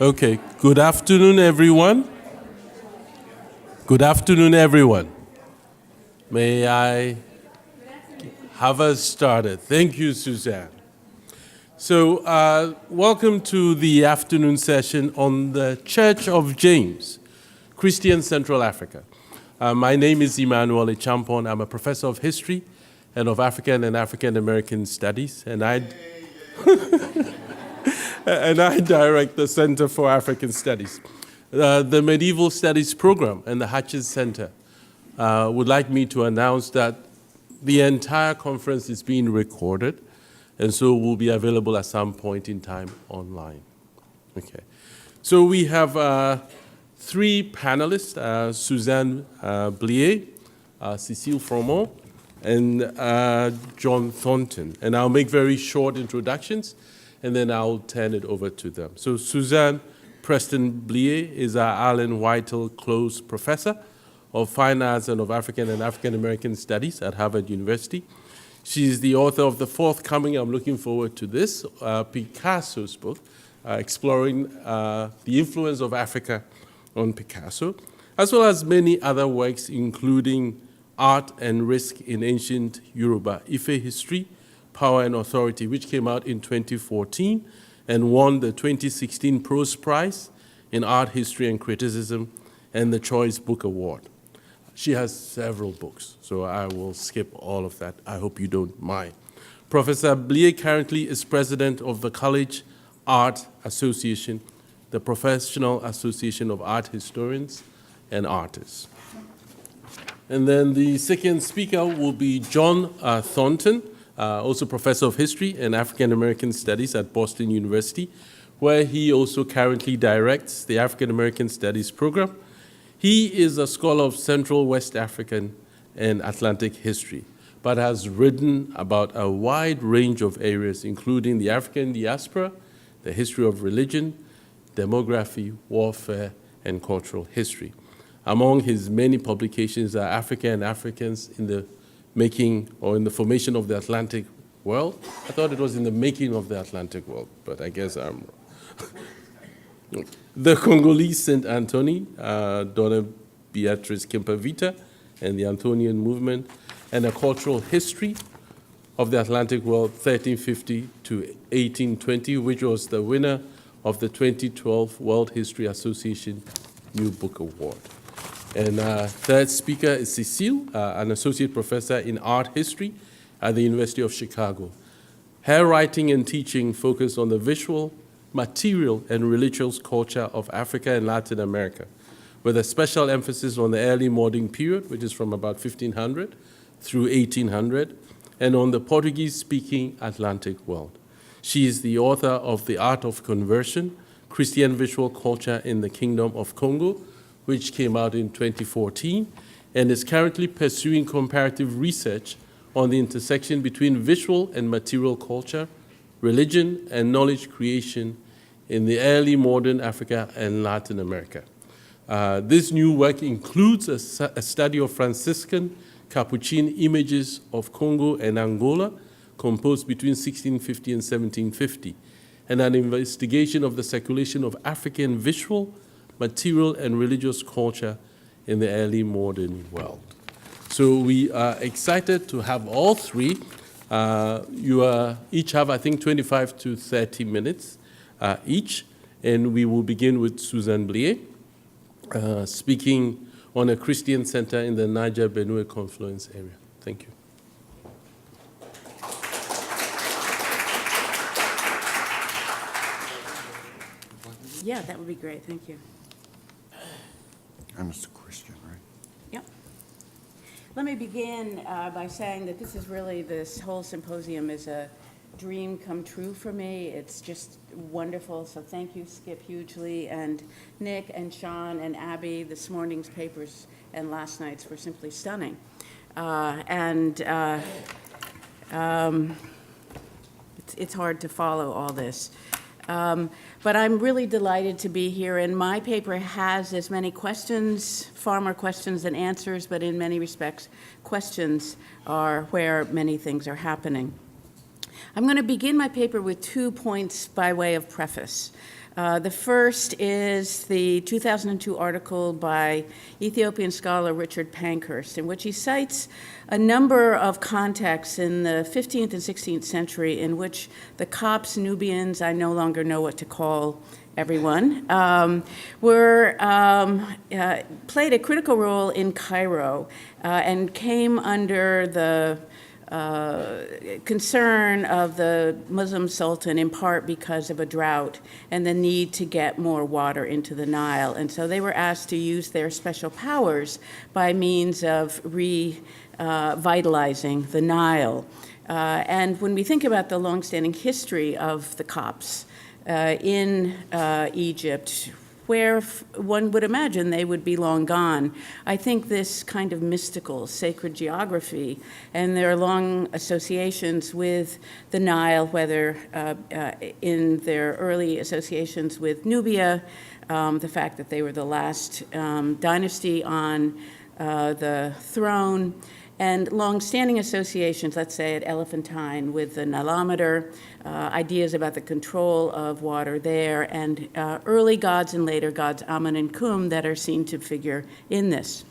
Okay, good afternoon, everyone. Good afternoon, everyone. May I have us started? Thank you, Suzanne. So, welcome to the afternoon session on the Church of James, Christian Central Africa. My name is Emmanuel Echampon. I'm a professor of history and of African and African American studies, and I direct the Center for African Studies. The Medieval Studies Program and the Hatches Center would like me to announce that the entire conference is being recorded, and so will be available at some point in time online. Okay. So we have three panelists, Suzanne Blier, Cécile Fromont, and John Thornton. And I'll make very short introductions, and then I'll turn it over to them. So Suzanne Preston Blier is our Allen Whittle Close Professor of Fine Arts and of African and African American Studies at Harvard University. She's the author of the forthcoming, I'm looking forward to this, Picasso's book, exploring the influence of Africa on Picasso, as well as many other works, including Art and Risk in Ancient Yoruba, Ife History, Power and Authority, which came out in 2014 and won the 2016 Prose Prize in Art, History, and Criticism and the Choice Book Award. She has several books, so I will skip all of that. I hope you don't mind. Professor Blier currently is president of the College Art Association, the Professional Association of Art Historians and Artists. And then the second speaker will be John Thornton, also professor of history and African American studies at Boston University, where he also currently directs the African American Studies program. He is a scholar of Central West African and Atlantic history, but has written about a wide range of areas, including the African diaspora, the history of religion, demography, warfare, and cultural history. Among his many publications are Africa and Africans in the making or in the formation of the Atlantic world. I thought it was in the making of the Atlantic world, but I guess I'm wrong. The Congolese Saint Anthony, Donna Beatrice Kimpavita, and the Anthonian movement, and a cultural history of the Atlantic world, 1350 to 1820, which was the winner of the 2012 World History Association New Book Award. And third speaker is Cécile, an associate professor in art history at the University of Chicago. Her writing and teaching focus on the visual, material, and religious culture of Africa and Latin America, with a special emphasis on the early modern period, which is from about 1500 through 1800, and on the Portuguese-speaking Atlantic world. She is the author of The Art of Conversion, Christian Visual Culture in the Kingdom of Congo, which came out in 2014, and is currently pursuing comparative research on the intersection between visual and material culture, religion, and knowledge creation in the early modern Africa and Latin America. This new work includes a study of Franciscan Capuchin images of Congo and Angola, composed between 1650 and 1750, and an investigation of the circulation of African visual, material, and religious culture in the early modern world. So we are excited to have all three. You each have, I think, 25 to 30 minutes each, and we will begin with Suzanne Blier, speaking on a Christian center in the Niger-Benue confluence area. Thank you. Yeah, that would be great. Thank you. I'm a Christian, right? Yep. Let me begin by saying that this whole symposium is a dream come true for me. It's just wonderful. So thank you, Skip, hugely, and Nick and Sean and Abby. This morning's papers and last night's were simply stunning. It's hard to follow all this. But I'm really delighted to be here, and my paper has as many questions, far more questions than answers, but in many respects, questions are where many things are happening. I'm going to begin my paper with 2 points by way of preface. The first is the 2002 article by Ethiopian scholar Richard Pankhurst, in which he cites a number of contexts in the 15th and 16th century in which the Copts, Nubians, I no longer know what to call everyone, played a critical role in Cairo and came under the concern of the Muslim Sultan, in part because of a drought and the need to get more water into the Nile. And so they were asked to use their special powers by means of revitalizing the Nile. And when we think about the longstanding history of the Copts in Egypt, where one would imagine they would be long gone, I think this kind of mystical, sacred geography and their long associations with the Nile, whether in their early associations with Nubia, the fact that they were the last dynasty on the throne, and long-standing associations, let's say at Elephantine, with the Nilometer, ideas about the control of water there, and early gods and later gods Amun and Kum that are seen to figure in this.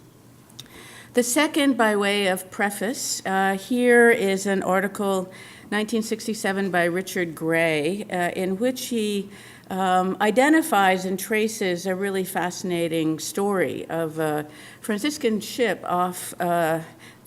The second, by way of preface, here is an article, 1967, by Richard Gray, in which he identifies and traces a really fascinating story of a Franciscan ship off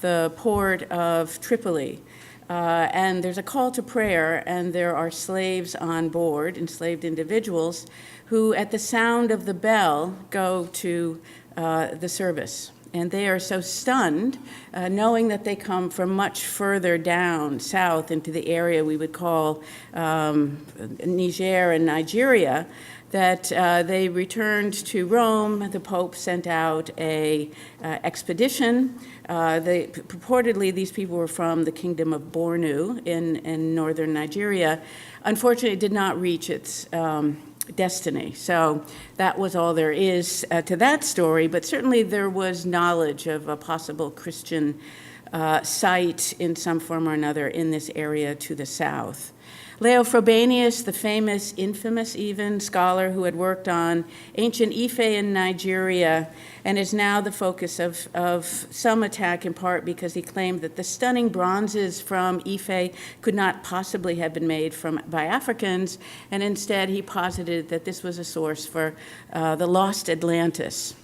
the port of Tripoli. And there's a call to prayer, and there are slaves on board, enslaved individuals, who at the sound of the bell go to the service. And they are so stunned, knowing that they come from much further down south into the area we would call Niger and Nigeria, that they returned to Rome. The Pope sent out a expedition. Purportedly, these people were from the kingdom of Bornu in northern Nigeria. Unfortunately, it did not reach its destiny. So that was all there is to that story, but certainly there was knowledge of a possible Christian site in some form or another in this area to the south. Leo Frobenius, the famous, infamous even, scholar who had worked on ancient Ife in Nigeria and is now the focus of some attack, in part because he claimed that the stunning bronzes from Ife could not possibly have been made by Africans, and instead he posited that this was a source for the lost Atlantis.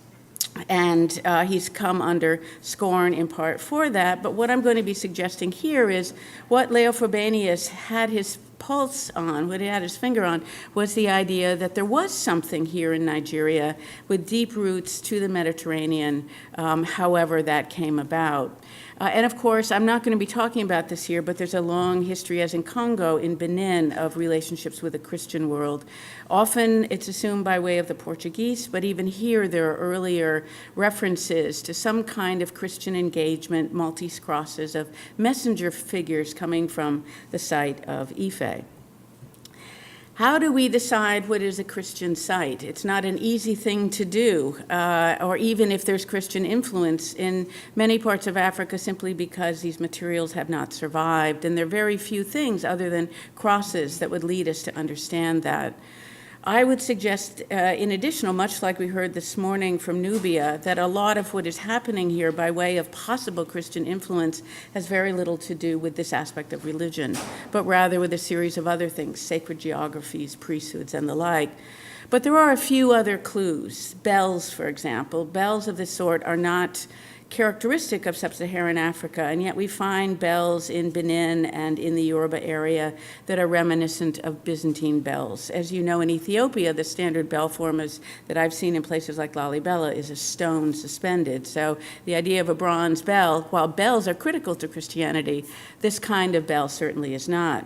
And he's come under scorn in part for that. But what I'm going to be suggesting here is what Leo Frobenius had his pulse on, what he had his finger on, was the idea that there was something here in Nigeria with deep roots to the Mediterranean, however that came about. And of course, I'm not going to be talking about this here, but there's a long history, as in Congo, in Benin, of relationships with the Christian world. Often it's assumed by way of the Portuguese, but even here there are earlier references to some kind of Christian engagement, Maltese crosses of messenger figures coming from the site of Ife. How do we decide what is a Christian site? It's not an easy thing to do, or even if there's Christian influence in many parts of Africa, simply because these materials have not survived. And there are very few things other than crosses that would lead us to understand that. I would suggest, in addition, much like we heard this morning from Nubia, that a lot of what is happening here by way of possible Christian influence has very little to do with this aspect of religion, but rather with a series of other things, sacred geographies, priesthoods, and the like. But there are a few other clues. Bells, for example. Bells of this sort are not characteristic of sub-Saharan Africa, and yet we find bells in Benin and in the Yoruba area that are reminiscent of Byzantine bells. As you know, in Ethiopia, the standard bell form that I've seen in places like Lalibela is a stone suspended. So the idea of a bronze bell, while bells are critical to Christianity, this kind of bell certainly is not.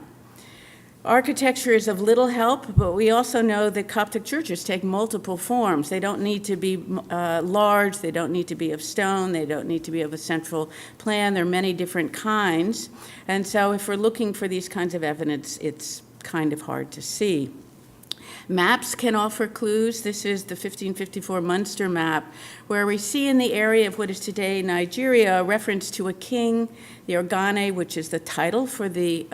Architecture is of little help, but we also know that Coptic churches take multiple forms. They don't need to be large, they don't need to be of stone, they don't need to be of a central plan. There are many different kinds. And so if we're looking for these kinds of evidence, it's kind of hard to see. Maps can offer clues. This is the 1554 Munster Map, where we see in the area of what is today Nigeria a reference to a king the Organe, which is the title for the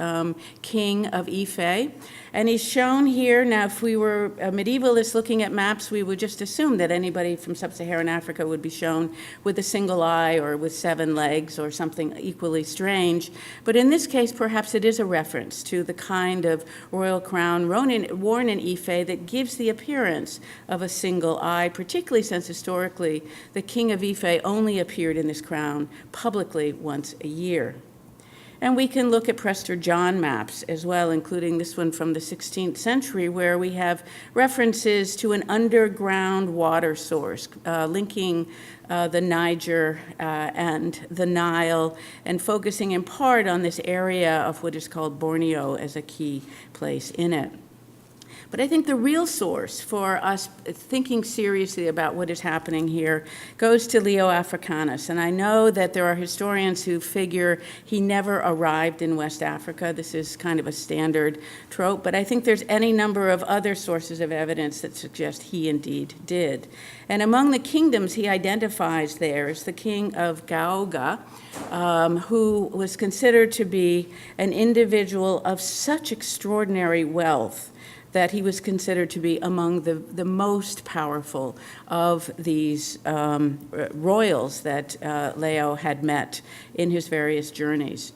king of Ife. And he's shown here. Now, if we were medievalists looking at maps, we would just assume that anybody from sub-Saharan Africa would be shown with a single eye or with 7 legs or something equally strange. But in this case, perhaps it is a reference to the kind of royal crown worn in Ife that gives the appearance of a single eye, particularly since historically the king of Ife only appeared in this crown publicly once a year. And we can look at Prester John maps as well, including this one from the 16th century, where we have references to an underground water source linking the Niger and the Nile, and focusing in part on this area of what is called Borneo as a key place in it. But I think the real source for us thinking seriously about what is happening here goes to Leo Africanus. And I know that there are historians who figure he never arrived in West Africa. This is kind of a standard trope, but I think there's any number of other sources of evidence that suggest he indeed did. And among the kingdoms he identifies there is the king of Gaoga, who was considered to be an individual of such extraordinary wealth that he was considered to be among the most powerful of these royals that Leo had met in his various journeys.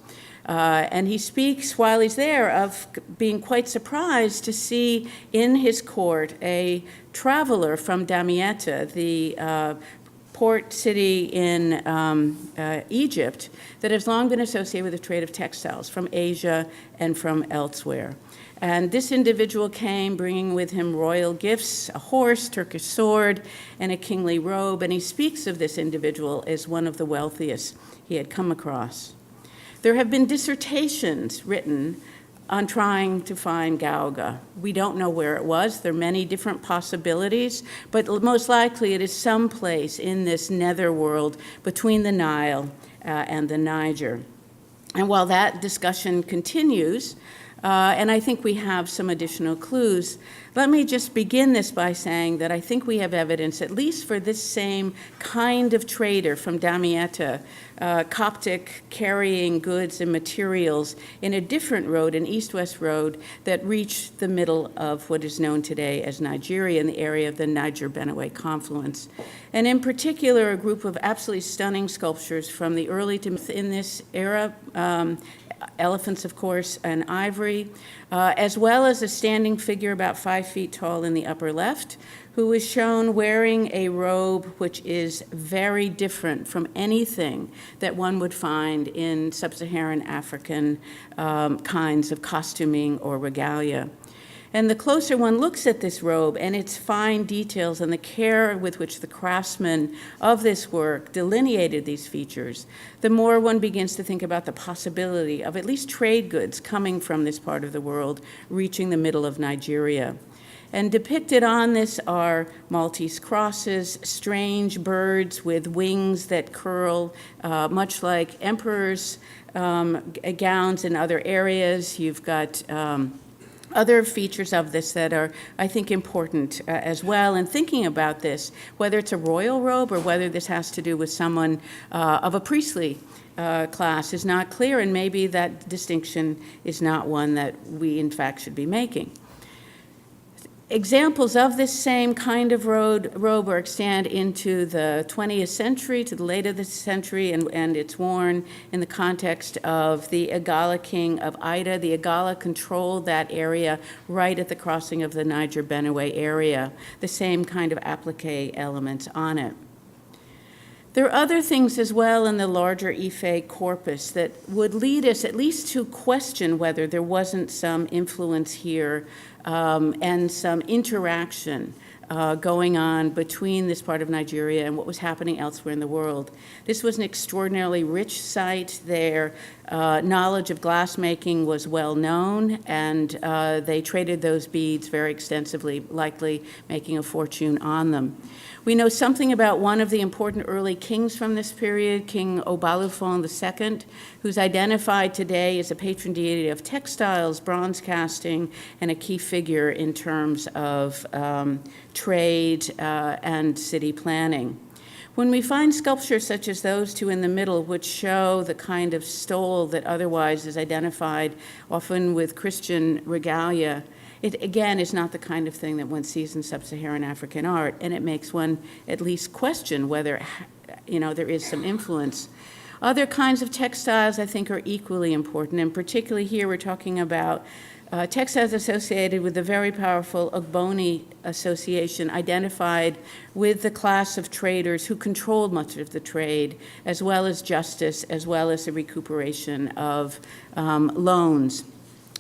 And he speaks while he's there of being quite surprised to see in his court a traveler from Damietta, the port city in Egypt that has long been associated with the trade of textiles from Asia and from elsewhere. And this individual came bringing with him royal gifts, a horse, Turkish sword, and a kingly robe. And he speaks of this individual as one of the wealthiest he had come across. There have been dissertations written on trying to find Gaoga. We don't know where it was. There are many different possibilities, but most likely it is someplace in this netherworld between the Nile and the Niger. And while that discussion continues, and I think we have some additional clues, let me just begin this by saying that I think we have evidence, at least for this same kind of trader from Damietta, Coptic carrying goods and materials in a different road, an east-west road, that reached the middle of what is known today as Nigeria, in the area of the Niger-Benue confluence. And in particular, a group of absolutely stunning sculptures from the early to in this era, elephants, of course, and ivory, as well as a standing figure about 5 feet tall in the upper left, who is shown wearing a robe which is very different from anything that one would find in sub-Saharan African kinds of costuming or regalia. And the closer one looks at this robe and its fine details and the care with which the craftsmen of this work delineated these features, the more one begins to think about the possibility of at least trade goods coming from this part of the world, reaching the middle of Nigeria. And depicted on this are Maltese crosses, strange birds with wings that curl, much like emperors' gowns in other areas. You've got other features of this that are, I think, important as well. And thinking about this, whether it's a royal robe or whether this has to do with someone of a priestly class is not clear, and maybe that distinction is not one that we, in fact, should be making. Examples of this same kind of robe are extend into the 20th century, to the late of the century, and it's worn in the context of the Igala king of Ida. The Igala controlled that area right at the crossing of the Niger-Benue area, the same kind of applique elements on it. There are other things as well in the larger Ife corpus that would lead us at least to question whether there wasn't some influence here and some interaction going on between this part of Nigeria and what was happening elsewhere in the world. This was an extraordinarily rich site. Their knowledge of glassmaking was well known, and they traded those beads very extensively, likely making a fortune on them. We know something about one of the important early kings from this period, King Balafon II, who's identified today as a patron deity of textiles, bronze casting, and a key figure in terms of trade and city planning. When we find sculptures such as those two in the middle, which show the kind of stole that otherwise is identified often with Christian regalia, it again is not the kind of thing that one sees in sub-Saharan African art, and it makes one at least question whether, there is some influence. Other kinds of textiles, I think, are equally important, and particularly here we're talking about textiles associated with the very powerful Ogboni association, identified with the class of traders who controlled much of the trade, as well as justice, as well as the recuperation of loans.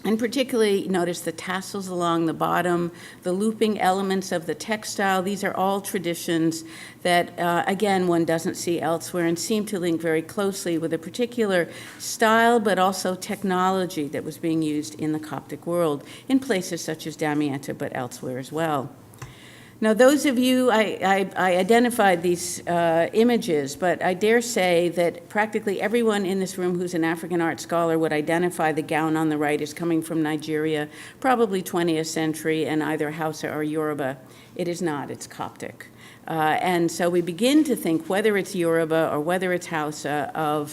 And particularly, notice the tassels along the bottom, the looping elements of the textile. These are all traditions that, again, one doesn't see elsewhere and seem to link very closely with a particular style, but also technology that was being used in the Coptic world in places such as Damietta, but elsewhere as well. Now, those of you, I identified these images, but I dare say that practically everyone in this room who's an African art scholar would identify the gown on the right as coming from Nigeria, probably 20th century, and either Hausa or Yoruba. It is not, it's Coptic. And so we begin to think whether it's Yoruba or whether it's Hausa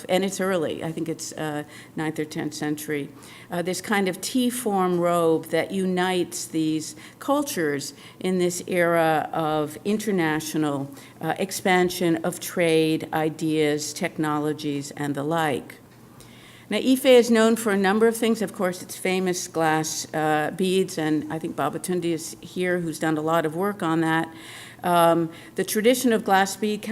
and it's early, I think it's 9th or 10th century, this kind of T-form robe that unites these cultures in this era of international expansion of trade, ideas, technologies, and the like. Now, Ife is known for a number of things. Of course, its famous glass beads, and I think Babatunde is here, who's done a lot of work on that. The tradition of glass bead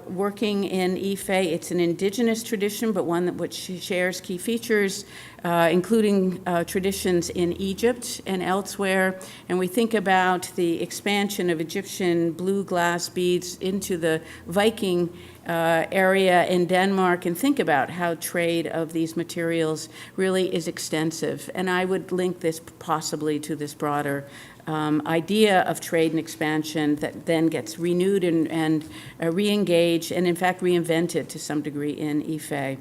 working in Ife, it's an indigenous tradition, but one which shares key features, including traditions in Egypt and elsewhere. And we think about the expansion of Egyptian blue glass beads into the Viking area in Denmark, and think about how trade of these materials really is extensive. And I would link this possibly to this broader idea of trade and expansion that then gets renewed and re-engaged and in fact reinvented to some degree in Ife.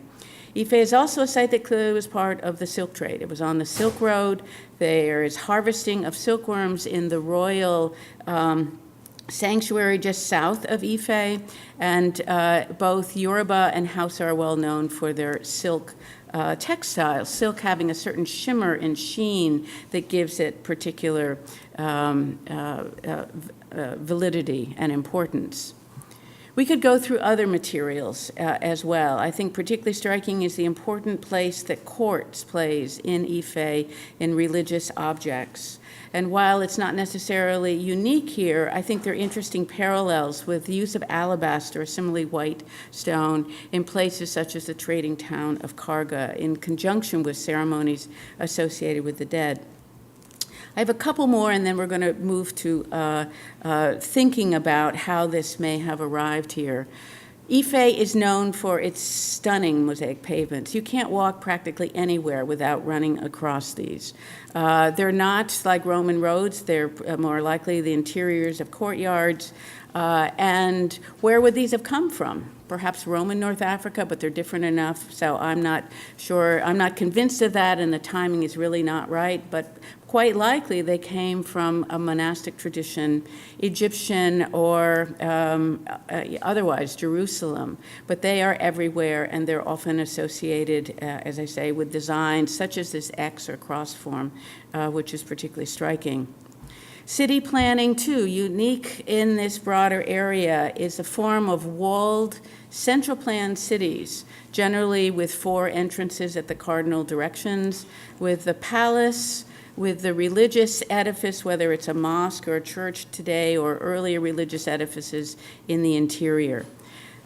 Ife is also a site that clearly was part of the silk trade. It was on the Silk Road. There is harvesting of silkworms in the royal sanctuary just south of Ife, and both Yoruba and Hausa are well known for their silk textiles, silk having a certain shimmer and sheen that gives it particular validity and importance. We could go through other materials as well. I think particularly striking is the important place that quartz plays in Ife in religious objects. And while it's not necessarily unique here, I think there are interesting parallels with the use of alabaster, a similarly white stone, in places such as the trading town of Karga, in conjunction with ceremonies associated with the dead. I have a couple more, and then we're going to move to thinking about how this may have arrived here. Ife is known for its stunning mosaic pavements. You can't walk practically anywhere without running across these. They're not like Roman roads. They're more likely the interiors of courtyards. And where would these have come from? Perhaps Roman North Africa, but they're different enough, so I'm not sure. I'm not convinced of that, and the timing is really not right, but quite likely they came from a monastic tradition, Egyptian or otherwise Jerusalem, but they are everywhere, and they're often associated, as I say, with designs such as this X or cross form, which is particularly striking. City planning, too, unique in this broader area, is a form of walled, central planned cities, generally with 4 entrances at the cardinal directions, with the palace, with the religious edifice, whether it's a mosque or a church today, or earlier religious edifices in the interior.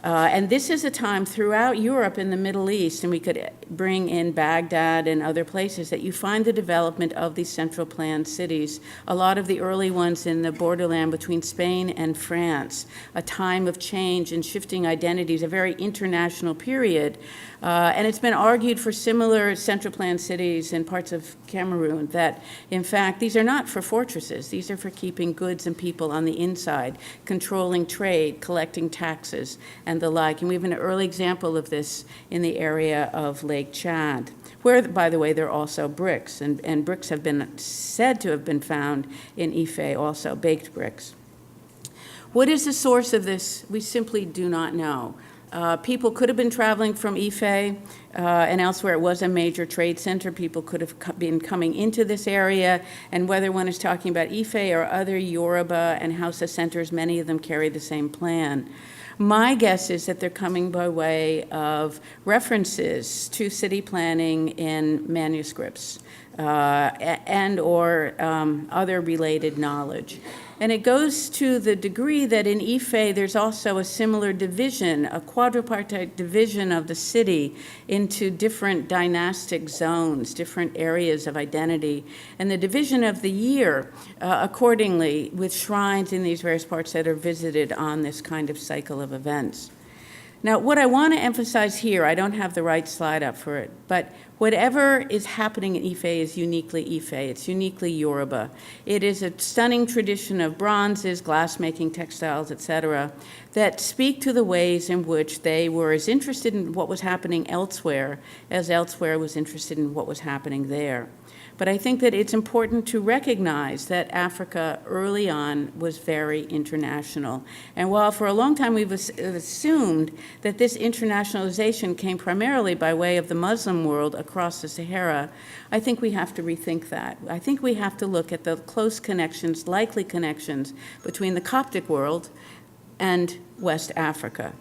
And this is a time throughout Europe and the Middle East, and we could bring in Baghdad and other places, that you find the development of these central planned cities. A lot of the early ones in the borderland between Spain and France, a time of change and shifting identities, a very international period. And it's been argued for similar central planned cities in parts of Cameroon that, in fact, these are not for fortresses. These are for keeping goods and people on the inside, controlling trade, collecting taxes, and the like. And we have an early example of this in the area of Lake Chad, where, by the way, there are also bricks, and bricks have been said to have been found in Ife also, baked bricks. What is the source of this? We simply do not know. People could have been traveling from Ife and elsewhere. It was a major trade center. People could have been coming into this area, and whether one is talking about Ife or other Yoruba and Hausa centers, many of them carry the same plan. My guess is that they're coming by way of references to city planning in manuscripts and or other related knowledge. And it goes to the degree that in Ife there's also a similar division, a quadripartite division of the city into different dynastic zones, different areas of identity, and the division of the year accordingly, with shrines in these various parts that are visited on this kind of cycle of events. Now, what I want to emphasize here, I don't have the right slide up for it, but whatever is happening in Ife is uniquely Ife. It's uniquely Yoruba. It is a stunning tradition of bronzes, glass-making, textiles, etc., that speak to the ways in which they were as interested in what was happening elsewhere as elsewhere was interested in what was happening there. But I think that it's important to recognize that Africa early on was very international. And while for a long time we've assumed that this internationalization came primarily by way of the Muslim world across the Sahara, I think we have to rethink that. I think we have to look at the close connections, likely connections, between the Coptic world and West Africa.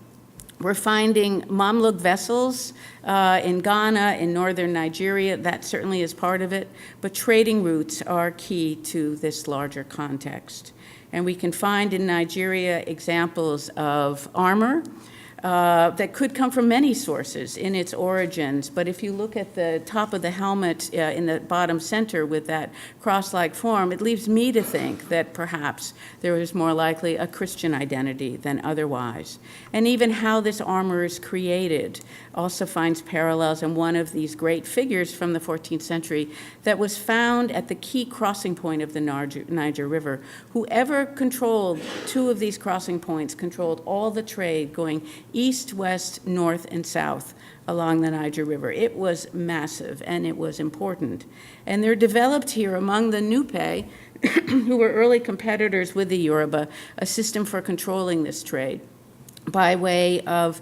We're finding Mamluk vessels in Ghana, in northern Nigeria. That certainly is part of it. But trading routes are key to this larger context. And we can find in Nigeria examples of armor that could come from many sources in its origins. But if you look at the top of the helmet in the bottom center with that cross-like form, it leaves me to think that perhaps there is more likely a Christian identity than otherwise. And even how this armor is created also finds parallels in one of these great figures from the 14th century that was found at the key crossing point of the Niger River. Whoever controlled two of these crossing points controlled all the trade going east, west, north, and south along the Niger River. It was massive and it was important. And there developed here among the Nupe, who were early competitors with the Yoruba, a system for controlling this trade by way of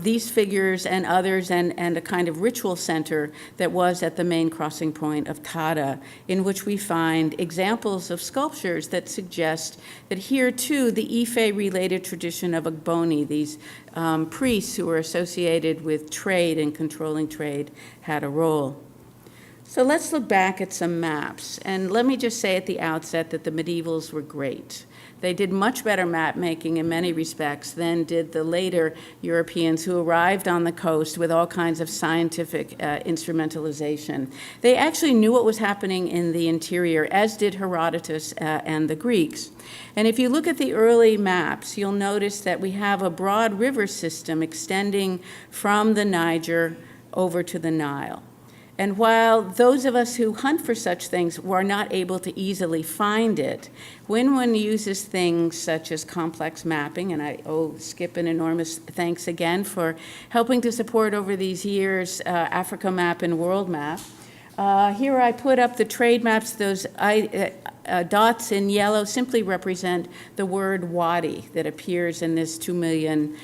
these figures and others, and a kind of ritual center that was at the main crossing point of Tada, in which we find examples of sculptures that suggest that here too the Ife-related tradition of Ogboni, these priests who were associated with trade and controlling trade, had a role. So let's look back at some maps. And let me just say at the outset that the medievals were great. They did much better map making in many respects than did the later Europeans who arrived on the coast with all kinds of scientific instrumentalization. They actually knew what was happening in the interior, as did Herodotus and the Greeks. And if you look at the early maps, you'll notice that we have a broad river system extending from the Niger over to the Nile. And while those of us who hunt for such things were not able to easily find it, when one uses things such as complex mapping, and I owe Skip an enormous thanks again for helping to support over these years Africa Map and World Map. Here I put up the trade maps. Those dots in yellow simply represent the word wadi that appears in this 2 million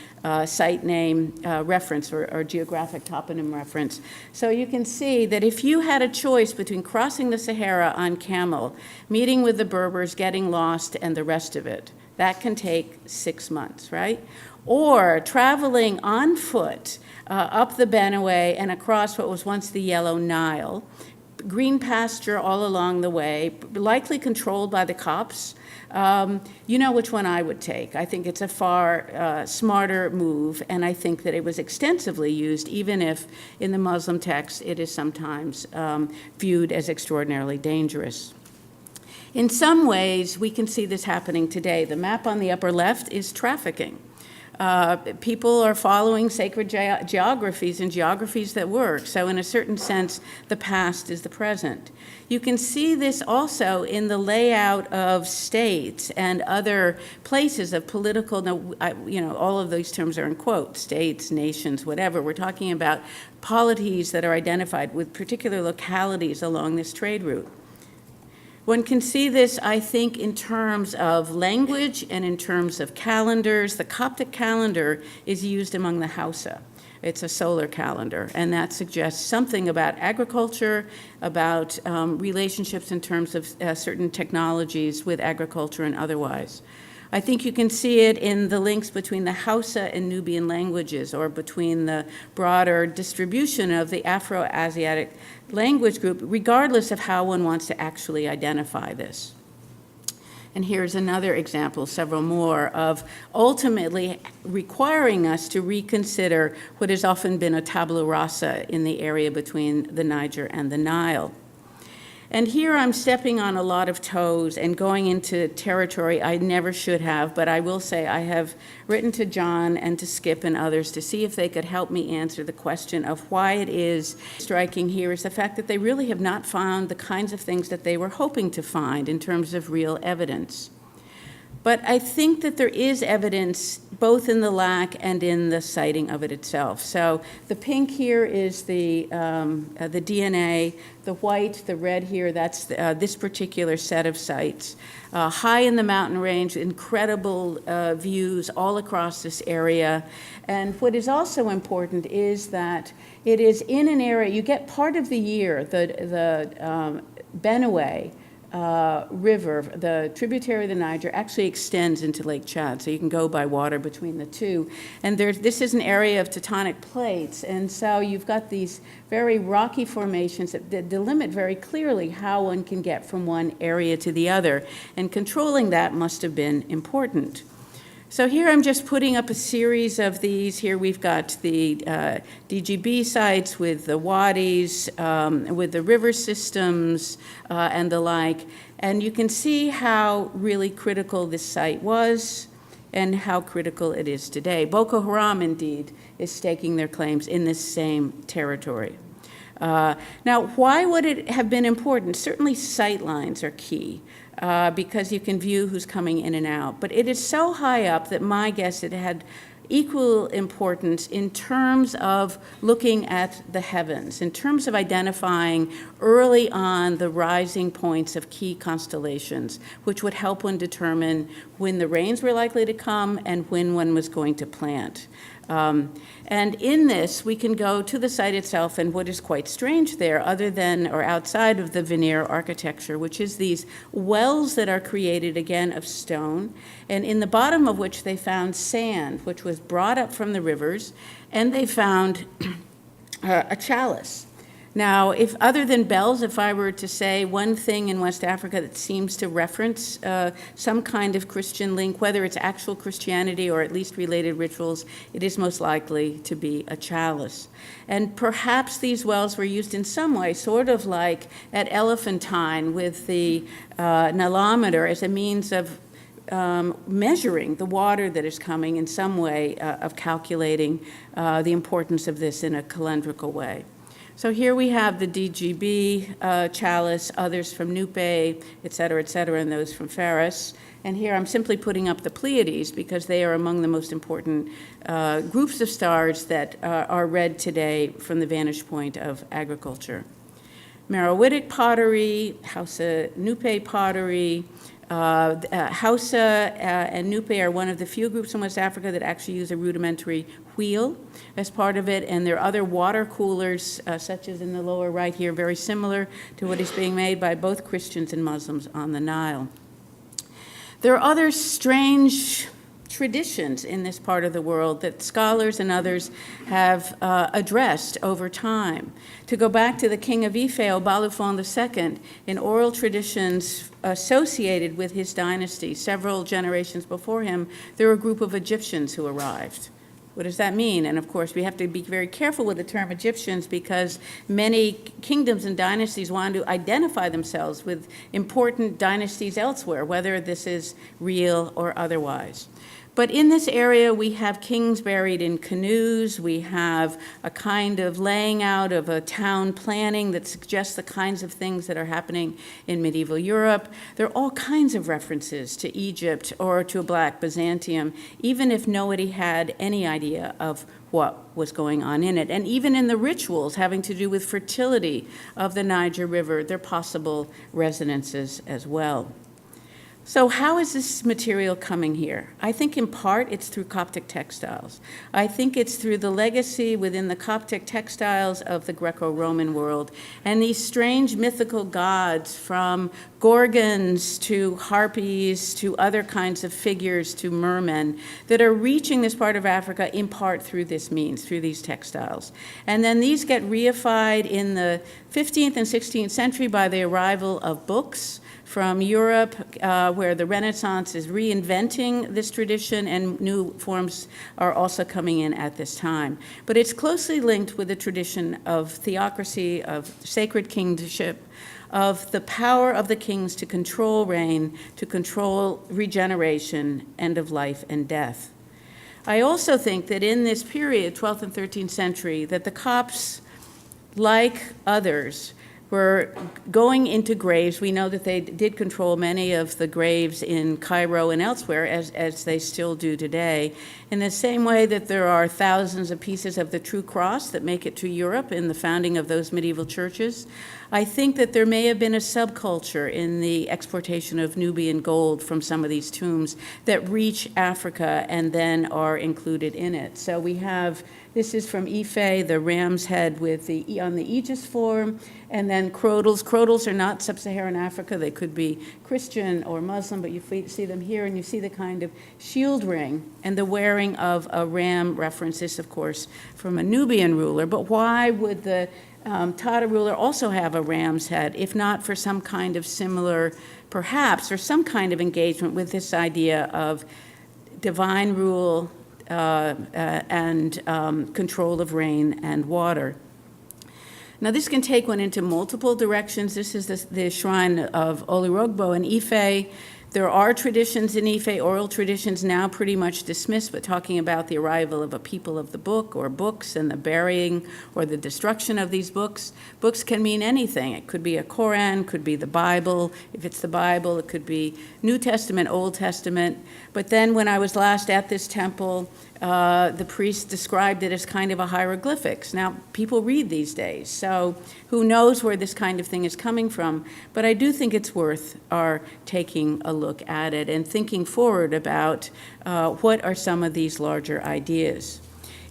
site name reference or geographic toponym reference. So you can see that if you had a choice between crossing the Sahara on camel, meeting with the Berbers, getting lost, and the rest of it, that can take 6 months, right? Or traveling on foot up the Benue and across what was once the Yellow Nile, green pasture all along the way, likely controlled by the Copts. You know which one I would take. I think it's a far smarter move, and I think that it was extensively used, even if in the Muslim text it is sometimes viewed as extraordinarily dangerous. In some ways, we can see this happening today. The map on the upper left is trafficking. People are following sacred geographies and geographies that work. So in a certain sense, the past is the present. You can see this also in the layout of states and other places of political, all of these terms are in quotes, states, nations, whatever. We're talking about polities that are identified with particular localities along this trade route. One can see this, I think, in terms of language and in terms of calendars. The Coptic calendar is used among the Hausa. It's a solar calendar, and that suggests something about agriculture, about relationships in terms of certain technologies with agriculture and otherwise. I think you can see it in the links between the Hausa and Nubian languages, or between the broader distribution of the Afro-Asiatic language group, regardless of how one wants to actually identify this. And here's another example, several more, of ultimately requiring us to reconsider what has often been a tabula rasa in the area between the Niger and the Nile. And here I'm stepping on a lot of toes and going into territory I never should have, but I will say I have written to John and to Skip and others to see if they could help me answer the question of why it is striking here is the fact that they really have not found the kinds of things that they were hoping to find in terms of real evidence. But I think that there is evidence both in the lack and in the citing of it itself. So the pink here is the DNA, the white, the red here, that's this particular set of sites. High in the mountain range, incredible views all across this area. And what is also important is that it is in an area, you get part of the year, the Benue, river, the tributary of the Niger, actually extends into Lake Chad, so you can go by water between the two. And this is an area of tectonic plates, and so you've got these very rocky formations that delimit very clearly how one can get from one area to the other, and controlling that must have been important. So here I'm just putting up a series of these. Here we've got the DGB sites with the wadis, with the river systems and the like. And you can see how really critical this site was and how critical it is today. Boko Haram, indeed, is staking their claims in this same territory. Now, why would it have been important? Certainly sight lines are key. Because you can view who's coming in and out. But it is so high up that my guess it had equal importance in terms of looking at the heavens, in terms of identifying early on the rising points of key constellations, which would help one determine when the rains were likely to come and when one was going to plant. And in this, we can go to the site itself, and what is quite strange there, other than or outside of the veneer architecture, which is these wells that are created, again, of stone, and in the bottom of which they found sand, which was brought up from the rivers, and they found a chalice. Now, if other than bells, if I were to say one thing in West Africa that seems to reference some kind of Christian link, whether it's actual Christianity or at least related rituals, it is most likely to be a chalice. And perhaps these wells were used in some way, sort of like at Elephantine with the nilometer as a means of measuring the water that is coming, in some way of calculating the importance of this in a calendrical way. So here we have the DGB chalice, others from Nupe, et cetera, and those from Pharos. And here I'm simply putting up the Pleiades because they are among the most important groups of stars that are read today from the vantage point of agriculture. Meroitic pottery, Hausa Nupe pottery. Hausa and Nupe are one of the few groups in West Africa that actually use a rudimentary wheel as part of it, and there are other water coolers, such as in the lower right here, very similar to what is being made by both Christians and Muslims on the Nile. There are other strange traditions in this part of the world that scholars and others have addressed over time. To go back to the king of Ife, Balafon II, in oral traditions associated with his dynasty, several generations before him, there were a group of Egyptians who arrived. What does that mean? And of course, we have to be very careful with the term Egyptians because many kingdoms and dynasties wanted to identify themselves with important dynasties elsewhere, whether this is real or otherwise. But in this area, we have kings buried in canoes. We have a kind of laying out of a town planning that suggests the kinds of things that are happening in medieval Europe. There are all kinds of references to Egypt or to a Black Byzantium, even if nobody had any idea of what was going on in it. And even in the rituals having to do with fertility of the Niger River, there are possible resonances as well. So how is this material coming here? I think in part it's through Coptic textiles. I think it's through the legacy within the Coptic textiles of the Greco-Roman world and these strange mythical gods, from gorgons to harpies to other kinds of figures to mermen, that are reaching this part of Africa in part through this means, through these textiles. And then these get reified in the 15th and 16th century by the arrival of books from Europe, where the Renaissance is reinventing this tradition and new forms are also coming in at this time. But it's closely linked with the tradition of theocracy, of sacred kingship, of the power of the kings to control reign, to control regeneration, end of life and death. I also think that in this period, 12th and 13th century, that the Copts, like others, were going into graves. We know that they did control many of the graves in Cairo and elsewhere, as they still do today. In the same way that there are thousands of pieces of the true cross that make it to Europe in the founding of those medieval churches, I think that there may have been a subculture in the exportation of Nubian gold from some of these tombs that reach Africa and then are included in it. So we have, this is from Ife, the ram's head with on the aegis form, and then crodals. Crodals are not sub-Saharan Africa. They could be Christian or Muslim, but you see them here, and you see the kind of shield ring and the wearing of a ram reference. This, of course, from a Nubian ruler. But why would the Tata ruler also have a ram's head, if not for some kind of similar, perhaps, or some kind of engagement with this idea of divine rule and control of rain and water? Now, this can take one into multiple directions. This is the shrine of Olurogbo in Ife. There are traditions in Ife, oral traditions now pretty much dismissed, but talking about the arrival of a people of the book or books and the burying or the destruction of these books. Books can mean anything. It could be a Koran, could be the Bible. If it's the Bible, it could be New Testament, Old Testament. But then when I was last at this temple, the priest described it as kind of a hieroglyphics. Now, people read these days, so who knows where this kind of thing is coming from. But I do think it's worth our taking a look at it and thinking forward about what are some of these larger ideas.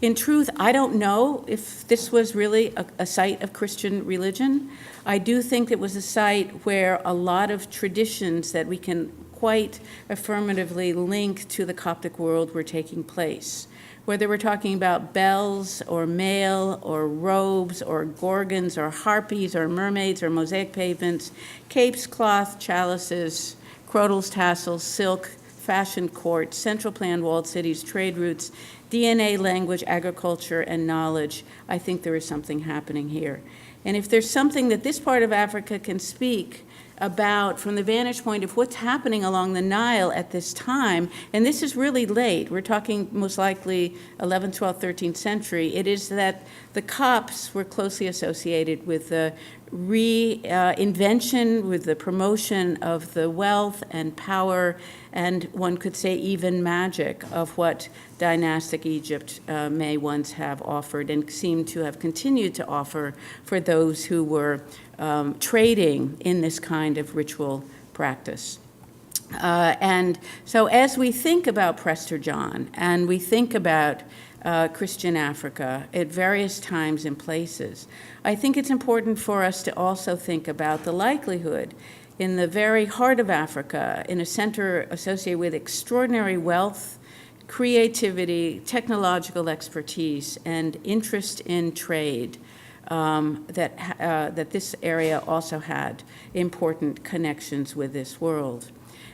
In truth, I don't know if this was really a site of Christian religion. I do think it was a site where a lot of traditions that we can quite affirmatively link to the Coptic world were taking place. Whether we're talking about bells or mail or robes or gorgons or harpies or mermaids or mosaic pavements, capes, cloth, chalices, crodals, tassels, silk, fashion courts, central planned walled cities, trade routes, DNA, language, agriculture, and knowledge, I think there is something happening here. And if there's something that this part of Africa can speak about from the vantage point of what's happening along the Nile at this time, and this is really late, we're talking most likely 11th, 12th, 13th century, it is that the Copts were closely associated with the reinvention, with the promotion of the wealth and power, and one could say even magic of what dynastic Egypt may once have offered and seemed to have continued to offer for those who were trading in this kind of ritual practice. And so as we think about Prester John and we think about Christian Africa at various times and places, I think it's important for us to also think about the likelihood in the very heart of Africa, in a center associated with extraordinary wealth, creativity, technological expertise, and interest in trade, that this area also had important connections with this world.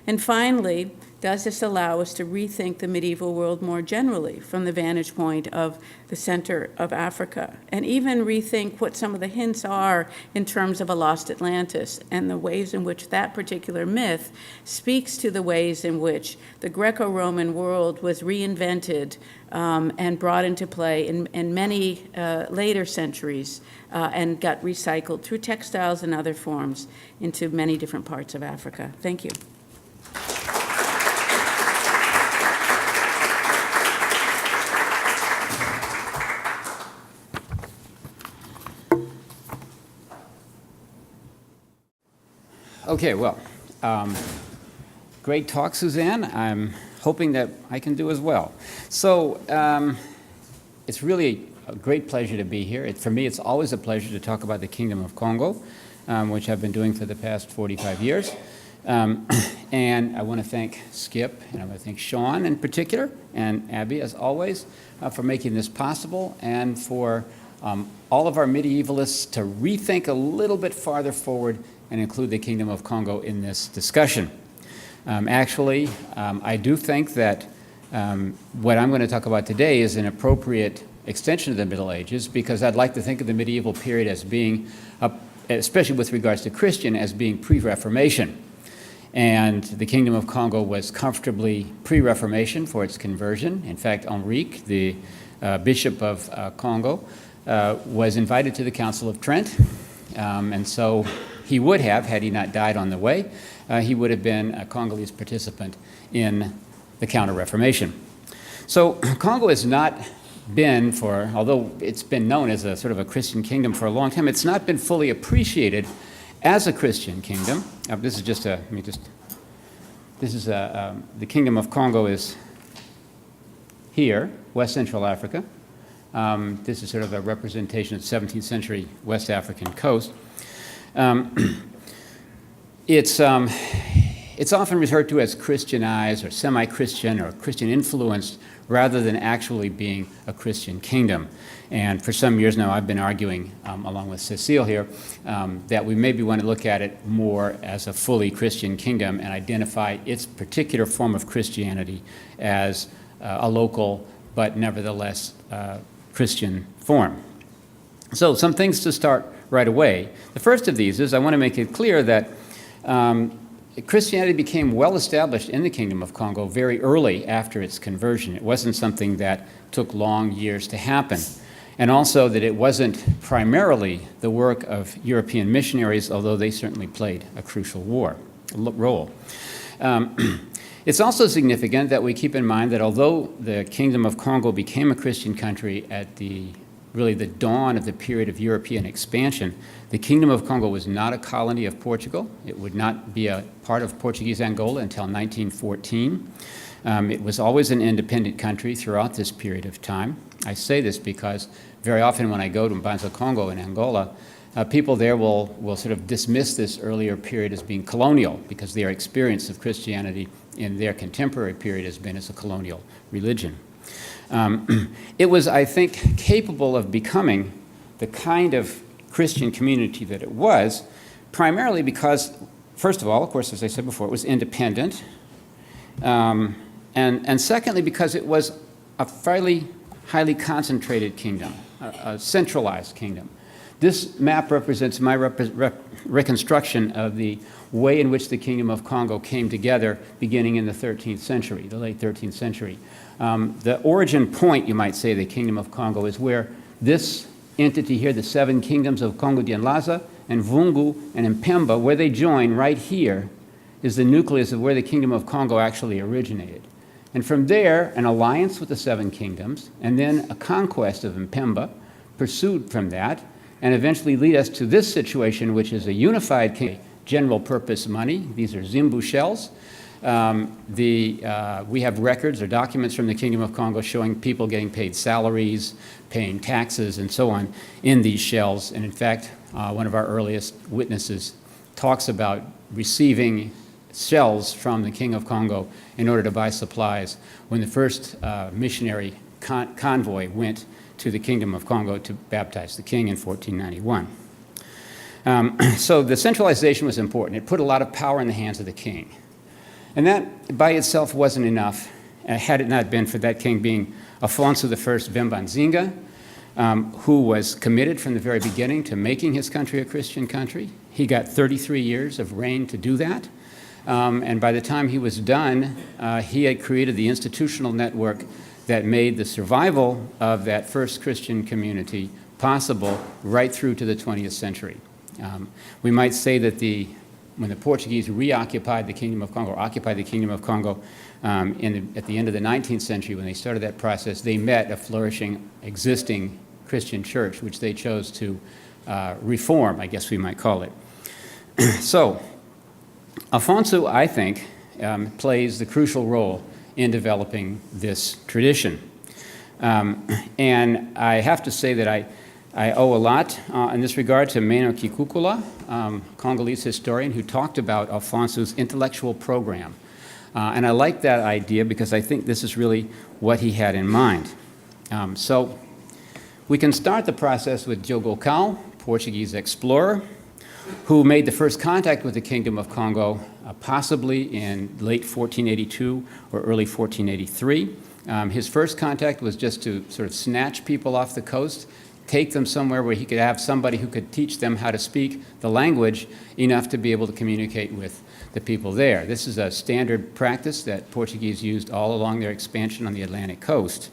And finally, does this allow us to rethink the medieval world more generally from the vantage point of the center of Africa, and even rethink what some of the hints are in terms of a lost Atlantis and the ways in which that particular myth speaks to the ways in which the Greco-Roman world was reinvented and brought into play in many later centuries and got recycled through textiles and other forms into many different parts of Africa. Thank you. Okay, well, great talk, Suzanne. I'm hoping that I can do as well. So it's really a great pleasure to be here. For me, it's always a pleasure to talk about the Kingdom of Congo, which I've been doing for the past 45 years. And I want to thank Skip, and I want to thank Sean in particular, and Abby, as always, for making this possible, and for all of our medievalists to rethink a little bit farther forward and include the Kingdom of Congo in this discussion. I do think that what I'm going to talk about today is an appropriate extension of the Middle Ages, because I'd like to think of the medieval period as being, especially with regards to Christian, as being pre-Reformation. And the Kingdom of Congo was comfortably pre-Reformation for its conversion. In fact, Enrique, the Bishop of Congo, was invited to the Council of Trent, and so he would have, had he not died on the way, he would have been a Congolese participant in the Counter-Reformation. So Congo has not been, although it's been known as a sort of a Christian kingdom for a long time, it's not been fully appreciated as a Christian kingdom. The Kingdom of Congo is here, West Central Africa. This is sort of a representation of the 17th century West African coast. It's often referred to as Christianized or semi-Christian or Christian influenced rather than actually being a Christian kingdom. And for some years now I've been arguing, along with Cecile here, that we maybe want to look at it more as a fully Christian kingdom and identify its particular form of Christianity as a local but nevertheless Christian form. So some things to start right away. The first of these is I want to make it clear that Christianity became well established in the Kingdom of Congo very early after its conversion. It wasn't something that took long years to happen. And also that it wasn't primarily the work of European missionaries, although they certainly played a crucial role. It's also significant that we keep in mind that although the Kingdom of Congo became a Christian country at the dawn of the period of European expansion, the Kingdom of Congo was not a colony of Portugal. It would not be a part of Portuguese Angola until 1914. It was always an independent country throughout this period of time. I say this because very often when I go to Mbanza Congo in Angola, people there will sort of dismiss this earlier period as being colonial because their experience of Christianity in their contemporary period has been as a colonial religion. It was, I think, capable of becoming the kind of Christian community that it was, primarily because, first of all, of course, as I said before, it was independent, and secondly, because it was a fairly highly concentrated kingdom, a centralized kingdom. This map represents my reconstruction of the way in which the Kingdom of Congo came together beginning in the 13th century, the late 13th century. The origin point, you might say, of the Kingdom of Congo is where this entity here, the seven kingdoms of Congo Dinlaza and Vungu and Mpemba, where they join right here, is the nucleus of where the Kingdom of Congo actually originated. And from there, an alliance with the seven kingdoms, and then a conquest of Mpemba pursued from that, and eventually lead us to this situation, which is a unified general purpose money. These are Zimbu shells. We have records or documents from the Kingdom of Congo showing people getting paid salaries, paying taxes, and so on in these shells. And in fact, one of our earliest witnesses talks about receiving shells from the King of Congo in order to buy supplies when the first missionary convoy went to the Kingdom of Congo to baptize the king in 1491. So the centralization was important. It put a lot of power in the hands of the king. And that by itself wasn't enough, had it not been for that king being Afonso I Bembanzinga, who was committed from the very beginning to making his country a Christian country. He got 33 years of reign to do that. And by the time he was done, he had created the institutional network that made the survival of that first Christian community possible right through to the 20th century. We might say that when the Portuguese reoccupied the Kingdom of Congo, or occupied the Kingdom of Congo at the end of the 19th century, when they started that process, they met a flourishing existing Christian church, which they chose to reform, I guess we might call it. So, Alfonso, I think, plays the crucial role in developing this tradition. And I have to say that I owe a lot in this regard to Meno Kikukula, Congolese historian, who talked about Alfonso's intellectual program. And I like that idea because I think this is really what he had in mind. So we can start the process with Diogo Cal, Portuguese explorer, who made the first contact with the Kingdom of Congo, possibly in late 1482 or early 1483. His first contact was just to sort of snatch people off the coast, take them somewhere where he could have somebody who could teach them how to speak the language enough to be able to communicate with the people there. This is a standard practice that Portuguese used all along their expansion on the Atlantic coast.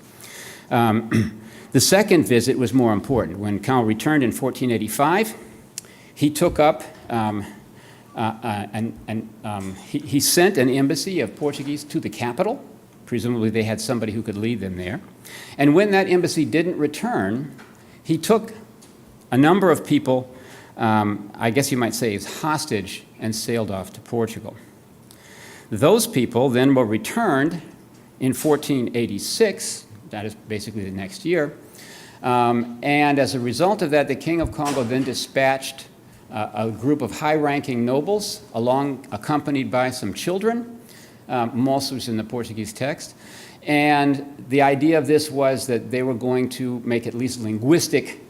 The second visit was more important. When Cal returned in 1485, he took up, he sent an embassy of Portuguese to the capital. Presumably they had somebody who could lead them there. And when that embassy didn't return, he took a number of people, I guess you might say, as hostage and sailed off to Portugal. Those people then were returned in 1486, that is basically the next year, and as a result of that, the King of Congo then dispatched a group of high-ranking nobles, accompanied by some children, most was in the Portuguese text. And the idea of this was that they were going to make at least linguistic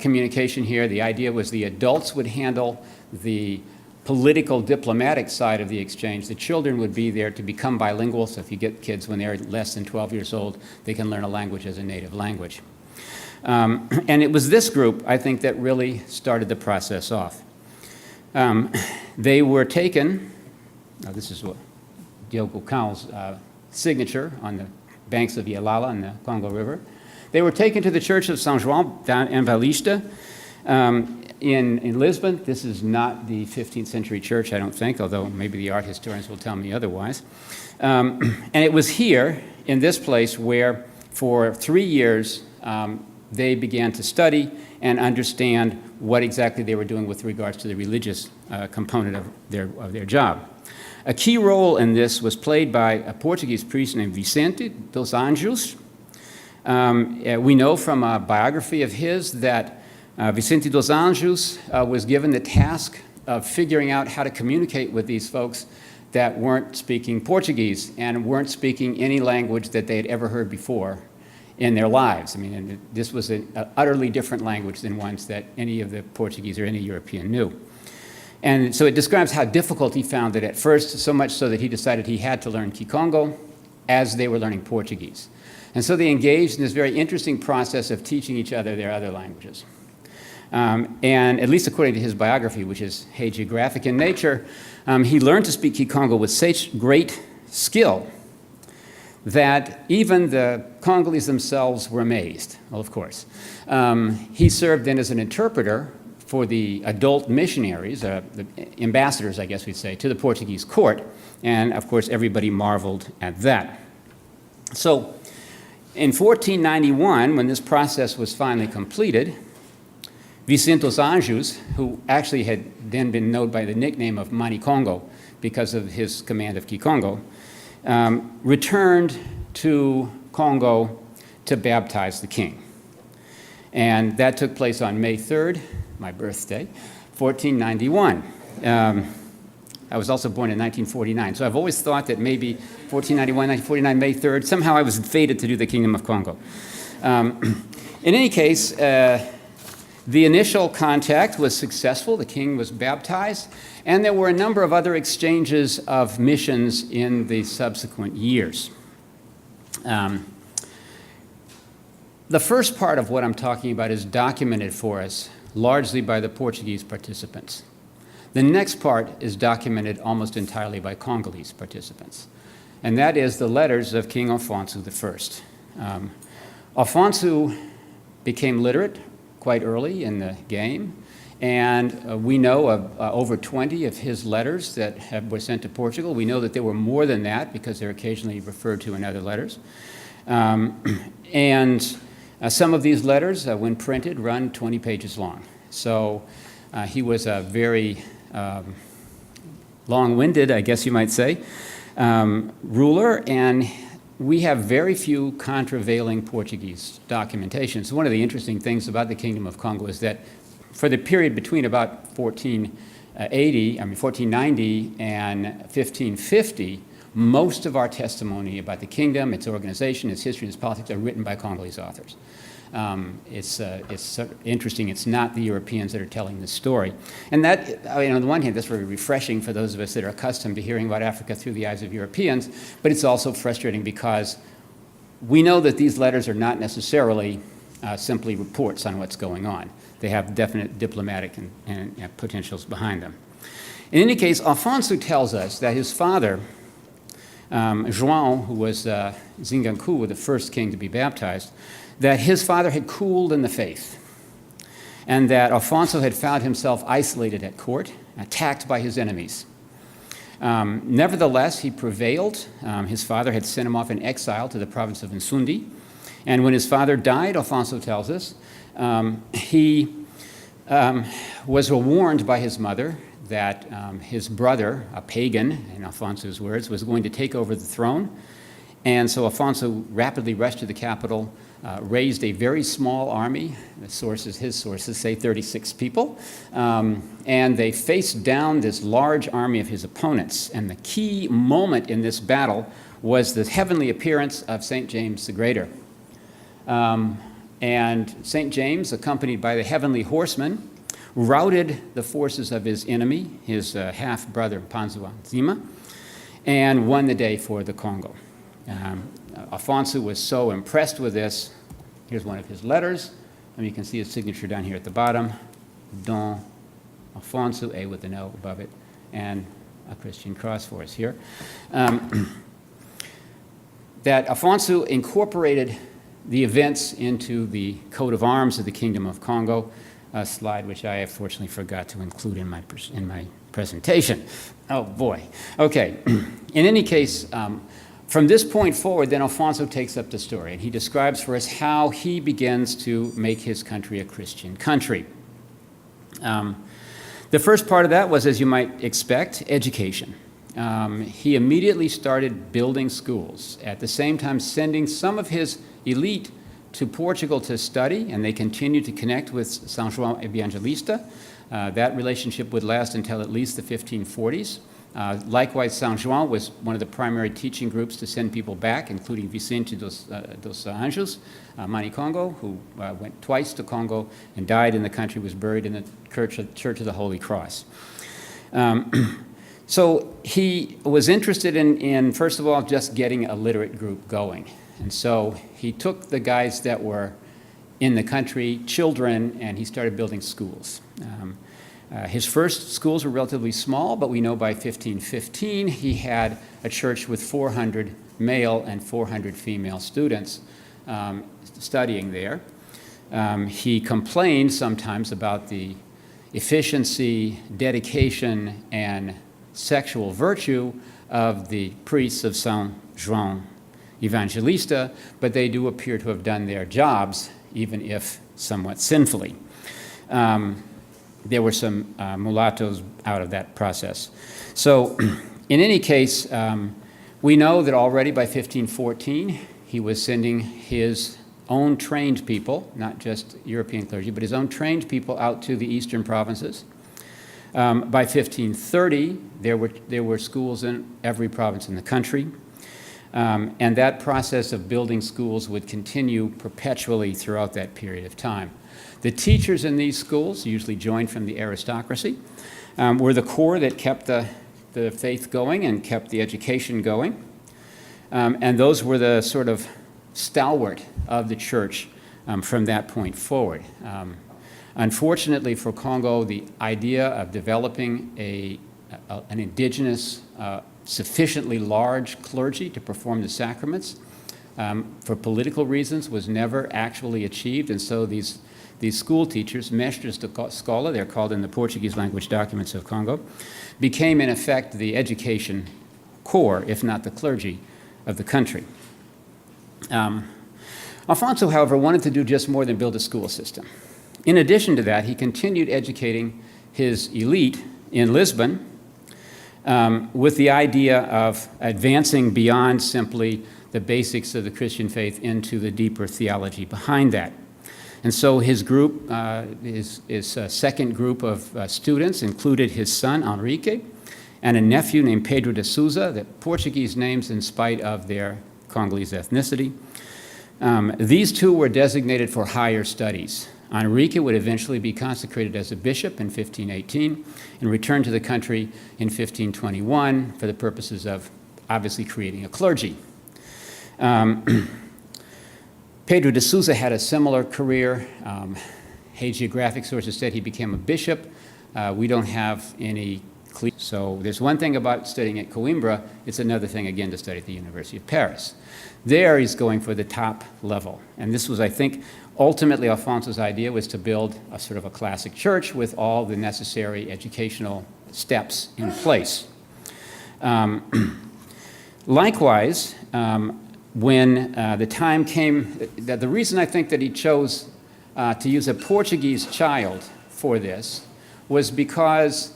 communication here. The idea was the adults would handle the political, diplomatic side of the exchange. The children would be there to become bilingual, so if you get kids when they're less than 12 years old, they can learn a language as a native language. And it was this group, I think, that really started the process off. They were taken, this is what Diogo Cal's signature on the banks of Yalala in the Congo River. They were taken to the Church of São João down in Evangelista in Lisbon. This is not the 15th century church, I don't think, although maybe the art historians will tell me otherwise. And it was here, in this place, where for 3 years they began to study and understand what exactly they were doing with regards to the religious component of their job. A key role in this was played by a Portuguese priest named Vicente Dos Anjos. We know from a biography of his that Vicente Dos Anjos was given the task of figuring out how to communicate with these folks that weren't speaking Portuguese and weren't speaking any language that they had ever heard before in their lives. I mean, and this was an utterly different language than ones that any of the Portuguese or any European knew. And so it describes how difficult he found it at first, so much so that he decided he had to learn Kikongo as they were learning Portuguese. And so they engaged in this very interesting process of teaching each other their other languages. And at least according to his biography, which is hagiographic in nature, he learned to speak Kikongo with such great skill that even the Congolese themselves were amazed, well, of course. He served then as an interpreter for the adult missionaries, the ambassadors, I guess we'd say, to the Portuguese court, and of course everybody marveled at that. So in 1491, when this process was finally completed, Vicente Dos Anjos, who actually had then been known by the nickname of Manicongo because of his command of Kikongo, returned to Congo to baptize the king. And that took place on May 3rd, my birthday, 1491. I was also born in 1949, so I've always thought that maybe 1491, 1949, May 3rd, somehow I was fated to do the Kingdom of Congo. In any case, The initial contact was successful. The king was baptized, and there were a number of other exchanges of missions in the subsequent years. The first part of what I'm talking about is documented for us largely by the Portuguese participants. The next part is documented almost entirely by Congolese participants, and that is the letters of King Alfonso I. Alfonso became literate quite early in the game, and we know of over 20 of his letters that were sent to Portugal. We know that there were more than that because they're occasionally referred to in other letters. Some of these letters, when printed, run 20 pages long. So he was a very long-winded, I guess you might say, ruler, and we have very few contravailing Portuguese documentation. So one of the interesting things about the Kingdom of Congo is that for the period between about 1490 and 1550, most of our testimony about the kingdom, its organization, its history, its politics are written by Congolese authors. It's interesting. It's not the Europeans that are telling the story. And that, on the one hand, that's very refreshing for those of us that are accustomed to hearing about Africa through the eyes of Europeans, but it's also frustrating because we know that these letters are not necessarily simply reports on what's going on. They have definite diplomatic and potentials behind them. In any case, Alfonso tells us that his father, João, who was Zinganku, the first king to be baptized, that his father had cooled in the faith, and that Alfonso had found himself isolated at court, attacked by his enemies. Nevertheless, he prevailed. His father had sent him off in exile to the province of Nsundi, and when his father died, Alfonso tells us, he was warned by his mother that his brother, a pagan, in Alfonso's words, was going to take over the throne. And so Alfonso rapidly rushed to the capital, raised a very small army. His sources say 36 people. And they faced down this large army of his opponents. And the key moment in this battle was the heavenly appearance of St. James the Greater. And St. James, accompanied by the heavenly horsemen, routed the forces of his enemy, his half-brother Ponsova, Sima, and won the day for the Congo. Afonso was so impressed with this. Here's one of his letters, and you can see his signature down here at the bottom, Don Alfonso, A with an L above it, and a Christian cross for us here. That Afonso incorporated the events into the coat of arms of the Kingdom of Congo, a slide which I fortunately forgot to include in my presentation. Oh boy. Okay. In any case, from this point forward, then Alfonso takes up the story, and he describes for us how he begins to make his country a Christian country. The first part of that was, as you might expect, education. He immediately started building schools, at the same time sending some of his elite to Portugal to study, and they continued to connect with São João Evangelista. That relationship would last until at least the 1540s. Likewise, São João was one of the primary teaching groups to send people back, including Vicente Dos Anjos, Mani Congo, who went twice to Congo and died in the country, was buried in the Church of the Holy Cross. So he was interested in, first of all, just getting a literate group going. And so he took the guys that were in the country, children, and he started building schools. His first schools were relatively small, but we know by 1515 he had a church with 400 male and 400 female students studying there. He complained sometimes about the efficiency, dedication, and sexual virtue of the priests of São João Evangelista, but they do appear to have done their jobs, even if somewhat sinfully. There were some mulattoes out of that process. So in any case, we know that already by 1514, he was sending his own trained people, not just European clergy, but his own trained people out to the eastern provinces. By 1530, there were schools in every province in the country. And that process of building schools would continue perpetually throughout that period of time. The teachers in these schools, usually joined from the aristocracy, were the core that kept the faith going and kept the education going. And those were the sort of stalwart of the church from that point forward. Unfortunately for Congo, the idea of developing an indigenous, sufficiently large clergy to perform the sacraments for political reasons was never actually achieved, and so these school teachers, Mestres de Scala, they're called in the Portuguese language documents of Congo, became in effect the education core, if not the clergy, of the country. Alfonso, however, wanted to do just more than build a school system. In addition to that, he continued educating his elite in Lisbon with the idea of advancing beyond simply the basics of the Christian faith into the deeper theology behind that. And so his group, his second group of students included his son, Enrique, and a nephew named Pedro de Souza, the Portuguese names in spite of their Congolese ethnicity. These two were designated for higher studies. Enrique would eventually be consecrated as a bishop in 1518 and return to the country in 1521 for the purposes of obviously creating a clergy. Pedro de Souza had a similar career. Hagiographic sources said he became a bishop. We don't have any clear. So there's one thing about studying at Coimbra, it's another thing again to study at the University of Paris. There he's going for the top level. And this was, I think, ultimately Alfonso's idea was to build a sort of a classic church with all the necessary educational steps in place. Likewise, when the time came, the reason I think that he chose to use a Portuguese child for this was because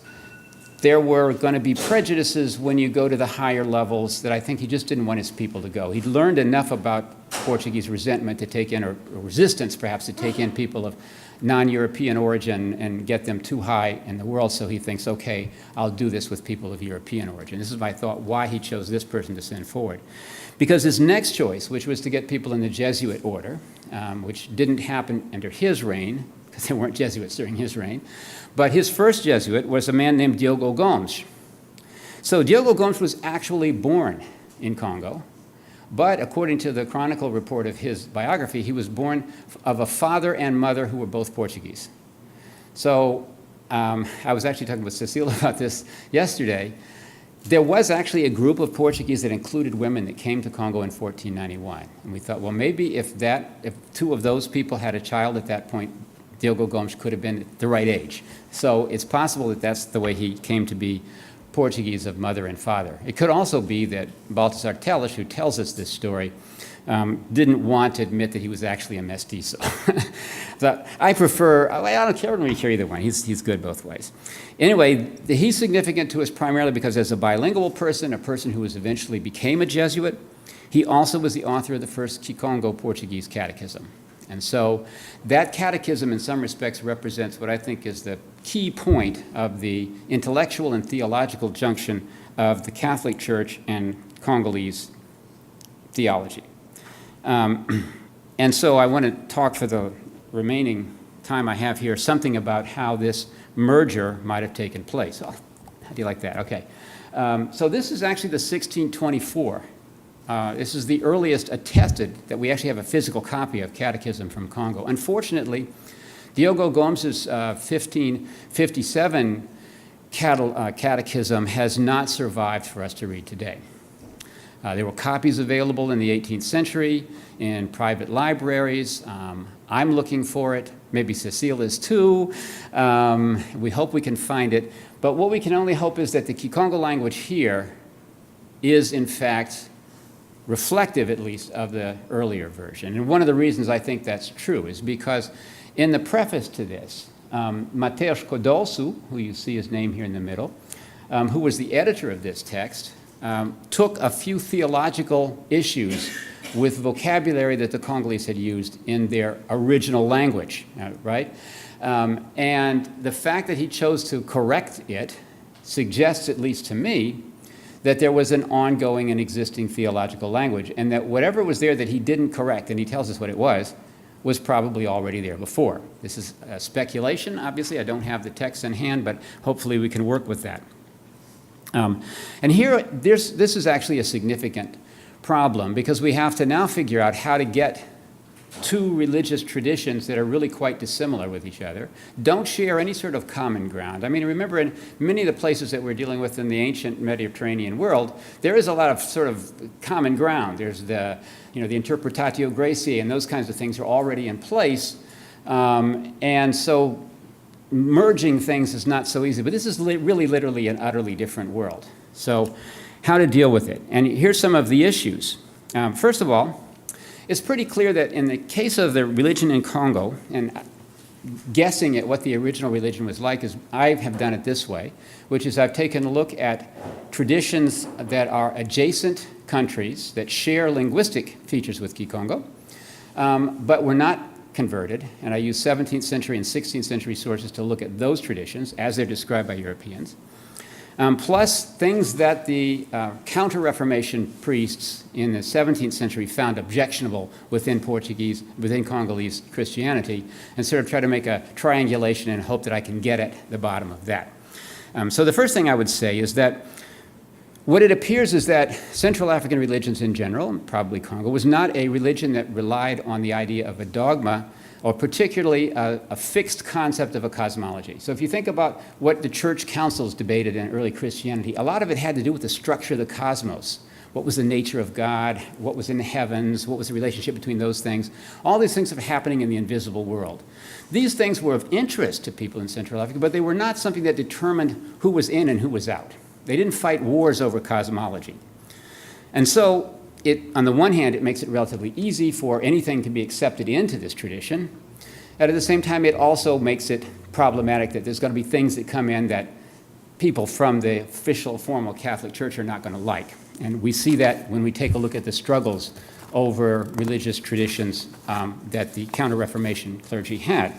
there were going to be prejudices when you go to the higher levels that I think he just didn't want his people to go. He'd learned enough about Portuguese resentment to take in, or resistance perhaps, to take in people of non-European origin and get them too high in the world, so he thinks, okay, I'll do this with people of European origin. This is my thought, why he chose this person to send forward. Because his next choice, which was to get people in the Jesuit order, which didn't happen under his reign, because there weren't Jesuits during his reign, but his first Jesuit was a man named Diogo Gomes. So Diogo Gomes was actually born in Congo, but according to the chronicle report of his biography, he was born of a father and mother who were both Portuguese. So I was actually talking with Cecile about this yesterday. There was actually a group of Portuguese that included women that came to Congo in 1491. And we thought, well, maybe if two of those people had a child at that point, Diogo Gomes could have been the right age. So it's possible that that's the way he came to be Portuguese of mother and father. It could also be that Baltasar Teles, who tells us this story, didn't want to admit that he was actually a mestizo. So I don't care when we hear either one. He's good both ways. Anyway, he's significant to us primarily because as a bilingual person, a person who eventually became a Jesuit, he also was the author of the first Kikongo Portuguese catechism. And so that catechism in some respects represents what I think is the key point of the intellectual and theological junction of the Catholic Church and Congolese theology. And so I want to talk for the remaining time I have here something about how this merger might have taken place. Oh, how do you like that? Okay. So this is actually the 1624. This is the earliest attested that we actually have a physical copy of Catechism from Congo. Unfortunately, Diogo Gomes's 1557 catechism has not survived for us to read today. There were copies available in the 18th century in private libraries. I'm looking for it. Maybe Cecile is too. We hope we can find it. But what we can only hope is that the Kikongo language here is, in fact, reflective, at least, of the earlier version. And one of the reasons I think that's true is because in the preface to this, Mateus Codolso, who you see his name here in the middle, who was the editor of this text, took a few theological issues with vocabulary that the Congolese had used in their original language, right? And the fact that he chose to correct it suggests, at least to me, that there was an ongoing and existing theological language, and that whatever was there that he didn't correct, and he tells us what it was probably already there before. This is speculation, obviously. I don't have the text in hand, but hopefully we can work with that. And here, this is actually a significant problem, because we have to now figure out how to get two religious traditions that are really quite dissimilar with each other, don't share any sort of common ground. I mean, remember, in many of the places that we're dealing with in the ancient Mediterranean world, there is a lot of sort of common ground. There's the Interpretatio Graciae, and those kinds of things are already in place. And so merging things is not so easy. But this is really literally an utterly different world. So how to deal with it? And here's some of the issues. First of all, it's pretty clear that in the case of the religion in Congo, and guessing at what the original religion was like, is I have done it this way, which is I've taken a look at traditions that are adjacent countries that share linguistic features with Kikongo, but were not converted, and I use 17th century and 16th century sources to look at those traditions as they're described by Europeans. Plus things that the Counter-Reformation priests in the 17th century found objectionable within Congolese Christianity, and sort of try to make a triangulation and hope that I can get at the bottom of that. So the first thing I would say is that what it appears is that Central African religions in general, and probably Congo, was not a religion that relied on the idea of a dogma, or particularly a fixed concept of a cosmology. So if you think about what the church councils debated in early Christianity, a lot of it had to do with the structure of the cosmos. What was the nature of God? What was in the heavens? What was the relationship between those things? All these things are happening in the invisible world. These things were of interest to people in Central Africa, but they were not something that determined who was in and who was out. They didn't fight wars over cosmology. And so on the one hand, it makes it relatively easy for anything to be accepted into this tradition. And at the same time, it also makes it problematic that there's going to be things that come in that people from the official, formal Catholic Church are not going to like. And we see that when we take a look at the struggles over religious traditions that the Counter-Reformation clergy had.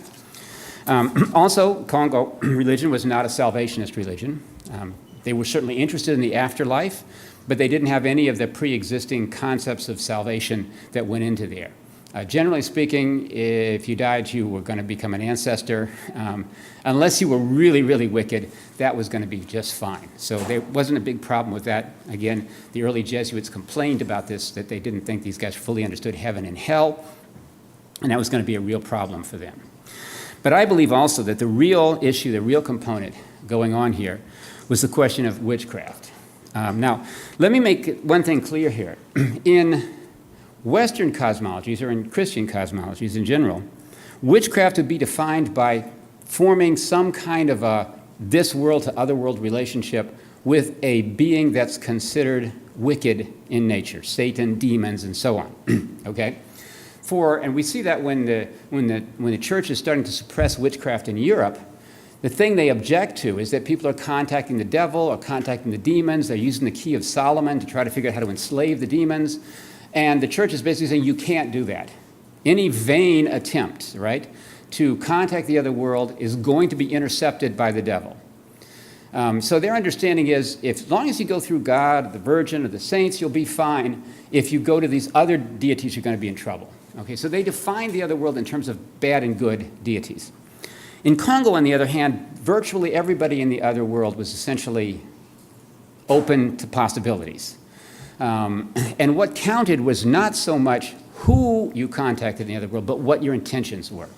Also, Congo religion was not a salvationist religion. They were certainly interested in the afterlife, but they didn't have any of the pre-existing concepts of salvation that went into there. Generally speaking, if you died, you were going to become an ancestor. Unless you were really, really wicked, that was going to be just fine. So there wasn't a big problem with that. Again, the early Jesuits complained about this, that they didn't think these guys fully understood heaven and hell, and that was going to be a real problem for them. But I believe also that the real issue, the real component going on here was the question of witchcraft. Now, let me make one thing clear here. In Western cosmologies, or in Christian cosmologies in general, witchcraft would be defined by forming some kind of a this world to other world relationship with a being that's considered wicked in nature, Satan, demons, and so on. Okay? And we see that when the church is starting to suppress witchcraft in Europe, the thing they object to is that people are contacting the devil or contacting the demons. They're using the key of Solomon to try to figure out how to enslave the demons. And the church is basically saying, you can't do that. Any vain attempt, right, to contact the other world is going to be intercepted by the devil. So their understanding is, as long as you go through God, the Virgin, or the saints, you'll be fine. If you go to these other deities, you're going to be in trouble. Okay, so they define the other world in terms of bad and good deities. In Congo, on the other hand, virtually everybody in the other world was essentially open to possibilities. And what counted was not so much who you contacted in the other world, but what your intentions were.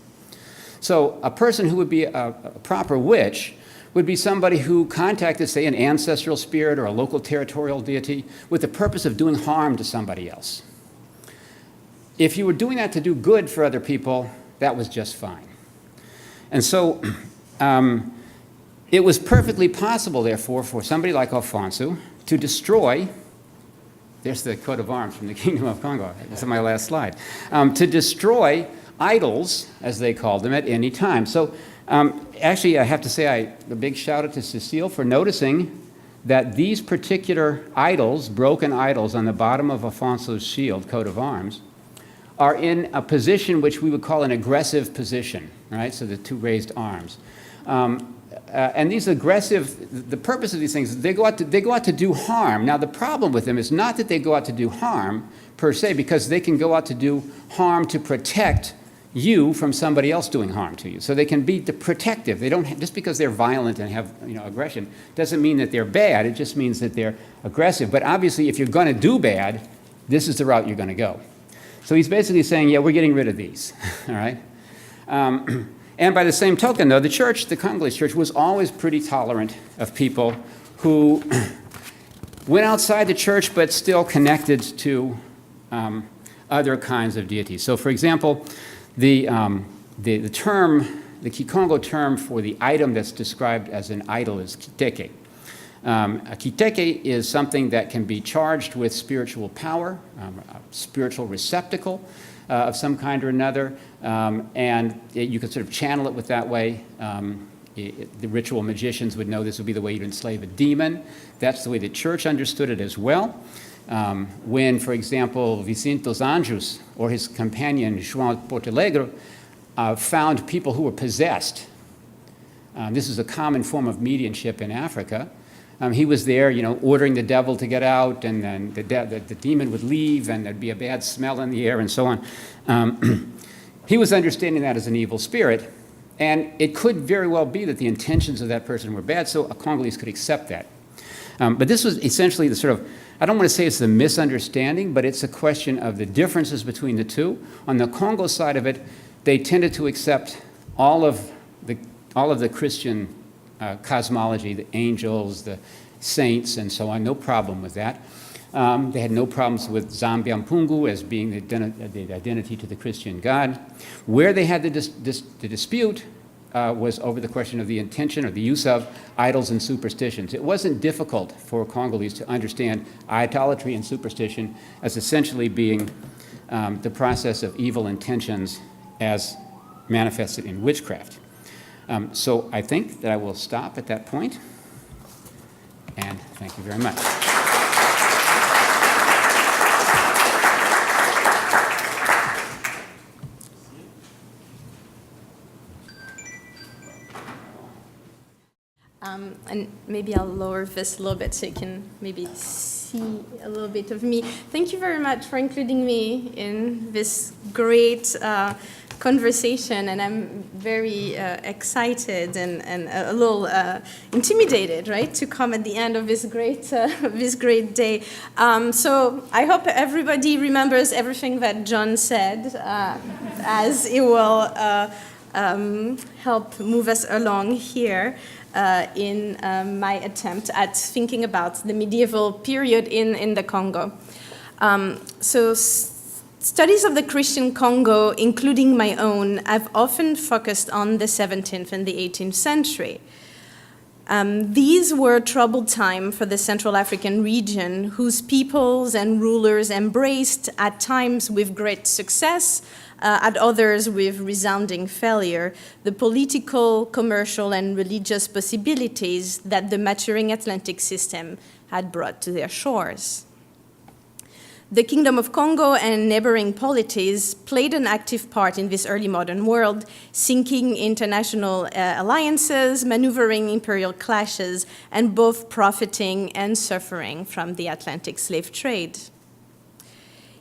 So a person who would be a proper witch would be somebody who contacted, say, an ancestral spirit or a local territorial deity with the purpose of doing harm to somebody else. If you were doing that to do good for other people, that was just fine. And so it was perfectly possible, therefore, for somebody like Alfonso to destroy, there's the coat of arms from the Kingdom of Congo, that's on my last slide, to destroy idols, as they called them, at any time. So actually, I have to say a big shout out to Cecile for noticing that these particular idols, broken idols on the bottom of Afonso's shield, coat of arms, are in a position which we would call an aggressive position, right? So the two raised arms. and these aggressive, the purpose of these things, they go out to do harm. Now, the problem with them is not that they go out to do harm per se, because they can go out to do harm to protect you from somebody else doing harm to you. So they can be protective. They don't, just because they're violent and have aggression doesn't mean that they're bad. It just means that they're aggressive. But obviously, if you're going to do bad, this is the route you're going to go. So he's basically saying, yeah, we're getting rid of these. All right. And by the same token, though, the church, the Congolese church, was always pretty tolerant of people who went outside the church but still connected to other kinds of deities. So, for example, the term, the Kikongo term for the item that's described as an idol is kiteke. A kiteke is something that can be charged with spiritual power, a spiritual receptacle of some kind or another, and you could sort of channel it with that way. The ritual magicians would know this would be the way you'd enslave a demon. That's the way the church understood it as well. When, for example, Vicente Dos Anjos or his companion João Portalegre found people who were possessed. This is a common form of mediumship in Africa. He was there, ordering the devil to get out, and then the demon would leave, and there'd be a bad smell in the air, and so on. He was understanding that as an evil spirit, and it could very well be that the intentions of that person were bad, so a Congolese could accept that. But this was essentially the sort of, I don't want to say it's a misunderstanding, but it's a question of the differences between the two. On the Congo side of it, they tended to accept all of the Christian cosmology, the angels, the saints, and so on, no problem with that. They had no problems with Zambiampungu as being the identity to the Christian God. Where they had the dispute was over the question of the intention or the use of idols and superstitions. It wasn't difficult for Congolese to understand idolatry and superstition as essentially being the process of evil intentions as manifested in witchcraft. So I think that I will stop at that point, and thank you very much. And maybe I'll lower this a little bit so you can maybe see a little bit of me. Thank you very much for including me in this great conversation, and I'm very excited and a little intimidated, right, to come at the end of this great day. So I hope everybody remembers everything that John said, as it will help move us along here. In my attempt at thinking about the medieval period in the Congo. Studies of the Christian Congo, including my own, have often focused on the 17th and the 18th century. These were a troubled time for the Central African region, whose peoples and rulers embraced, at times with great success, at others with resounding failure, the political, commercial, and religious possibilities that the maturing Atlantic system had brought to their shores. The Kingdom of Congo and neighboring polities played an active part in this early modern world, sinking international alliances, maneuvering imperial clashes, and both profiting and suffering from the Atlantic slave trade.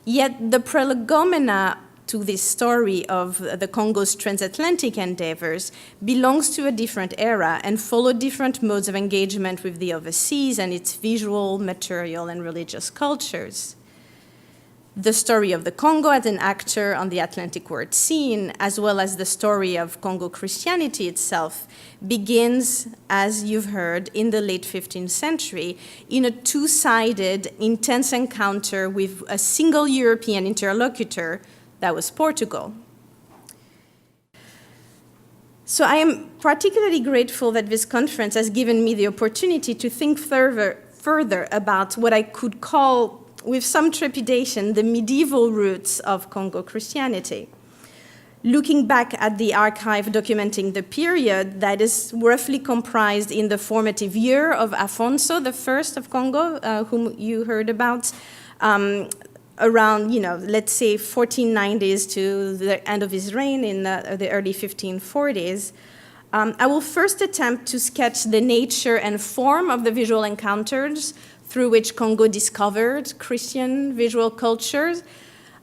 Yet the prolegomena to this story of the Congo's transatlantic endeavors belongs to a different era and followed different modes of engagement with the overseas and its visual, material, and religious cultures. The story of the Congo as an actor on the Atlantic world scene, as well as the story of Congo Christianity itself, begins, as you've heard, in the late 15th century in a two-sided, intense encounter with a single European interlocutor, that was Portugal. So I am particularly grateful that this conference has given me the opportunity to think further about what I could call, with some trepidation, the medieval roots of Congo Christianity. Looking back at the archive documenting the period that is roughly comprised in the formative year of Afonso, the first of Congo, whom you heard about, around, let's say 1490s to the end of his reign in the early 1540s, I will first attempt to sketch the nature and form of the visual encounters through which Congo discovered Christian visual cultures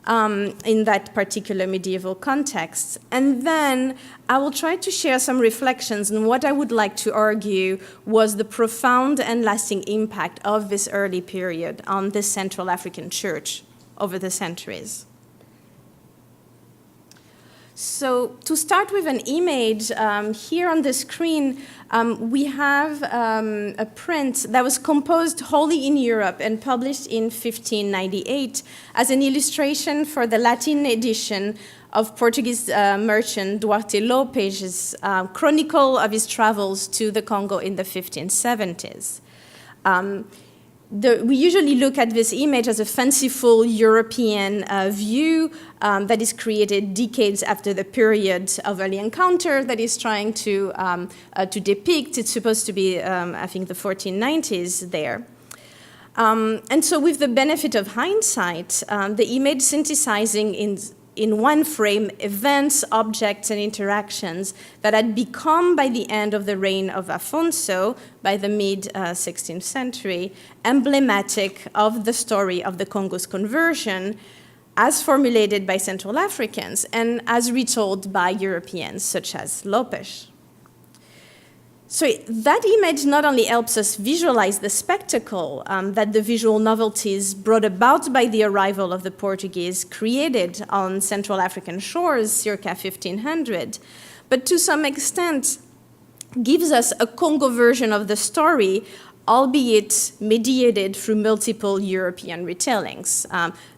in that particular medieval context. And then I will try to share some reflections on what I would like to argue was the profound and lasting impact of this early period on the Central African Church over the centuries. So to start with an image, here on the screen, we have a print that was composed wholly in Europe and published in 1598 as an illustration for the Latin edition of Portuguese merchant Duarte Lopes's chronicle of his travels to the Congo in the 1570s. We usually look at this image as a fanciful European view that is created decades after the period of early encounter that is trying to depict. It's supposed to be, I think, the 1490s there. And so with the benefit of hindsight, the image synthesizing in one frame events, objects, and interactions that had become, by the end of the reign of Afonso, by the mid-16th century, emblematic of the story of the Congo's conversion as formulated by Central Africans and as retold by Europeans such as Lopes. So that image not only helps us visualize the spectacle that the visual novelties brought about by the arrival of the Portuguese created on Central African shores circa 1500, but to some extent gives us a Congo version of the story, albeit mediated through multiple European retellings.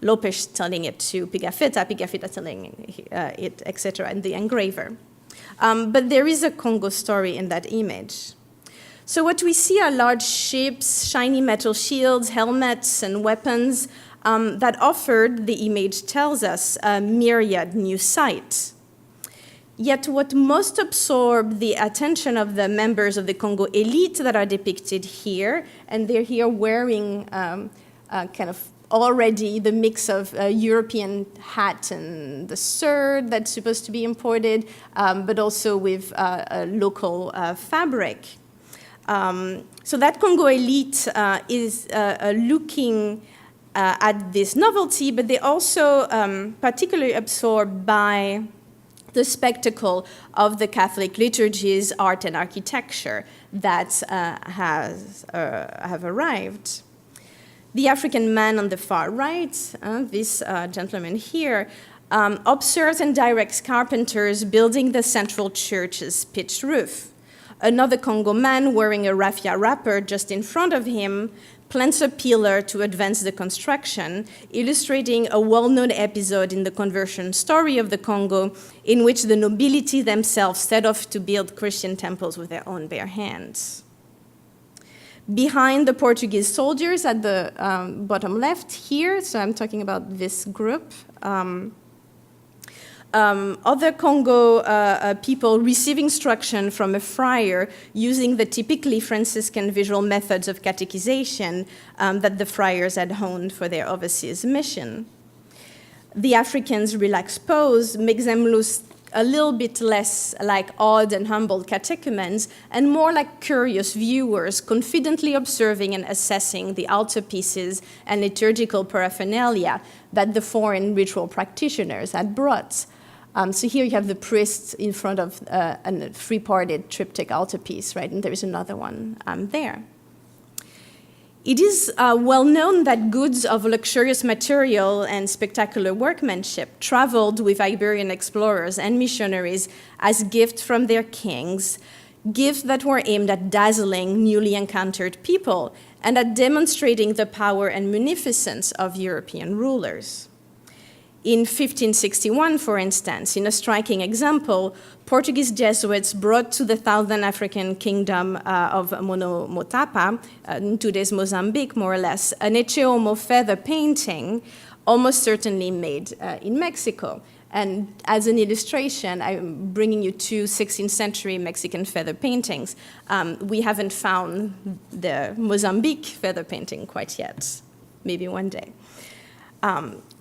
Lopes telling it to Pigafetta, Pigafetta telling it, etc., and the engraver. But there is a Congo story in that image. So what we see are large ships, shiny metal shields, helmets, and weapons that offered, the image tells us, a myriad new sights. Yet what most absorbed the attention of the members of the Congo elite that are depicted here, and they're here wearing kind of already the mix of European hat and the serge that's supposed to be imported, but also with local fabric. So that Congo elite is looking at this novelty, but they're also particularly absorbed by the spectacle of the Catholic liturgies, art, and architecture that have arrived. The African man on the far right, this gentleman here, observes and directs carpenters building the central church's pitched roof. Another Congo man wearing a raffia wrapper just in front of him plants a pillar to advance the construction, illustrating a well-known episode in the conversion story of the Congo in which the nobility themselves set off to build Christian temples with their own bare hands. Behind the Portuguese soldiers at the bottom left here, so I'm talking about this group, other Congo people receive instruction from a friar using the typically Franciscan visual methods of catechization that the friars had honed for their overseas mission. The Africans' relaxed pose makes them look a little bit less like odd and humble catechumens and more like curious viewers, confidently observing and assessing the altarpieces and liturgical paraphernalia that the foreign ritual practitioners had brought. So here you have the priest in front of a three-parted triptych altarpiece, right? And there is another one there. It is well known that goods of luxurious material and spectacular workmanship traveled with Iberian explorers and missionaries as gifts from their kings, gifts that were aimed at dazzling newly encountered people and at demonstrating the power and munificence of European rulers. In 1561, for instance, in a striking example, Portuguese Jesuits brought to the southern African kingdom of Monomotapa, in today's Mozambique more or less, an Echeomo feather painting, almost certainly made in Mexico. And as an illustration, I'm bringing you two 16th century Mexican feather paintings. We haven't found the Mozambique feather painting quite yet, maybe one day.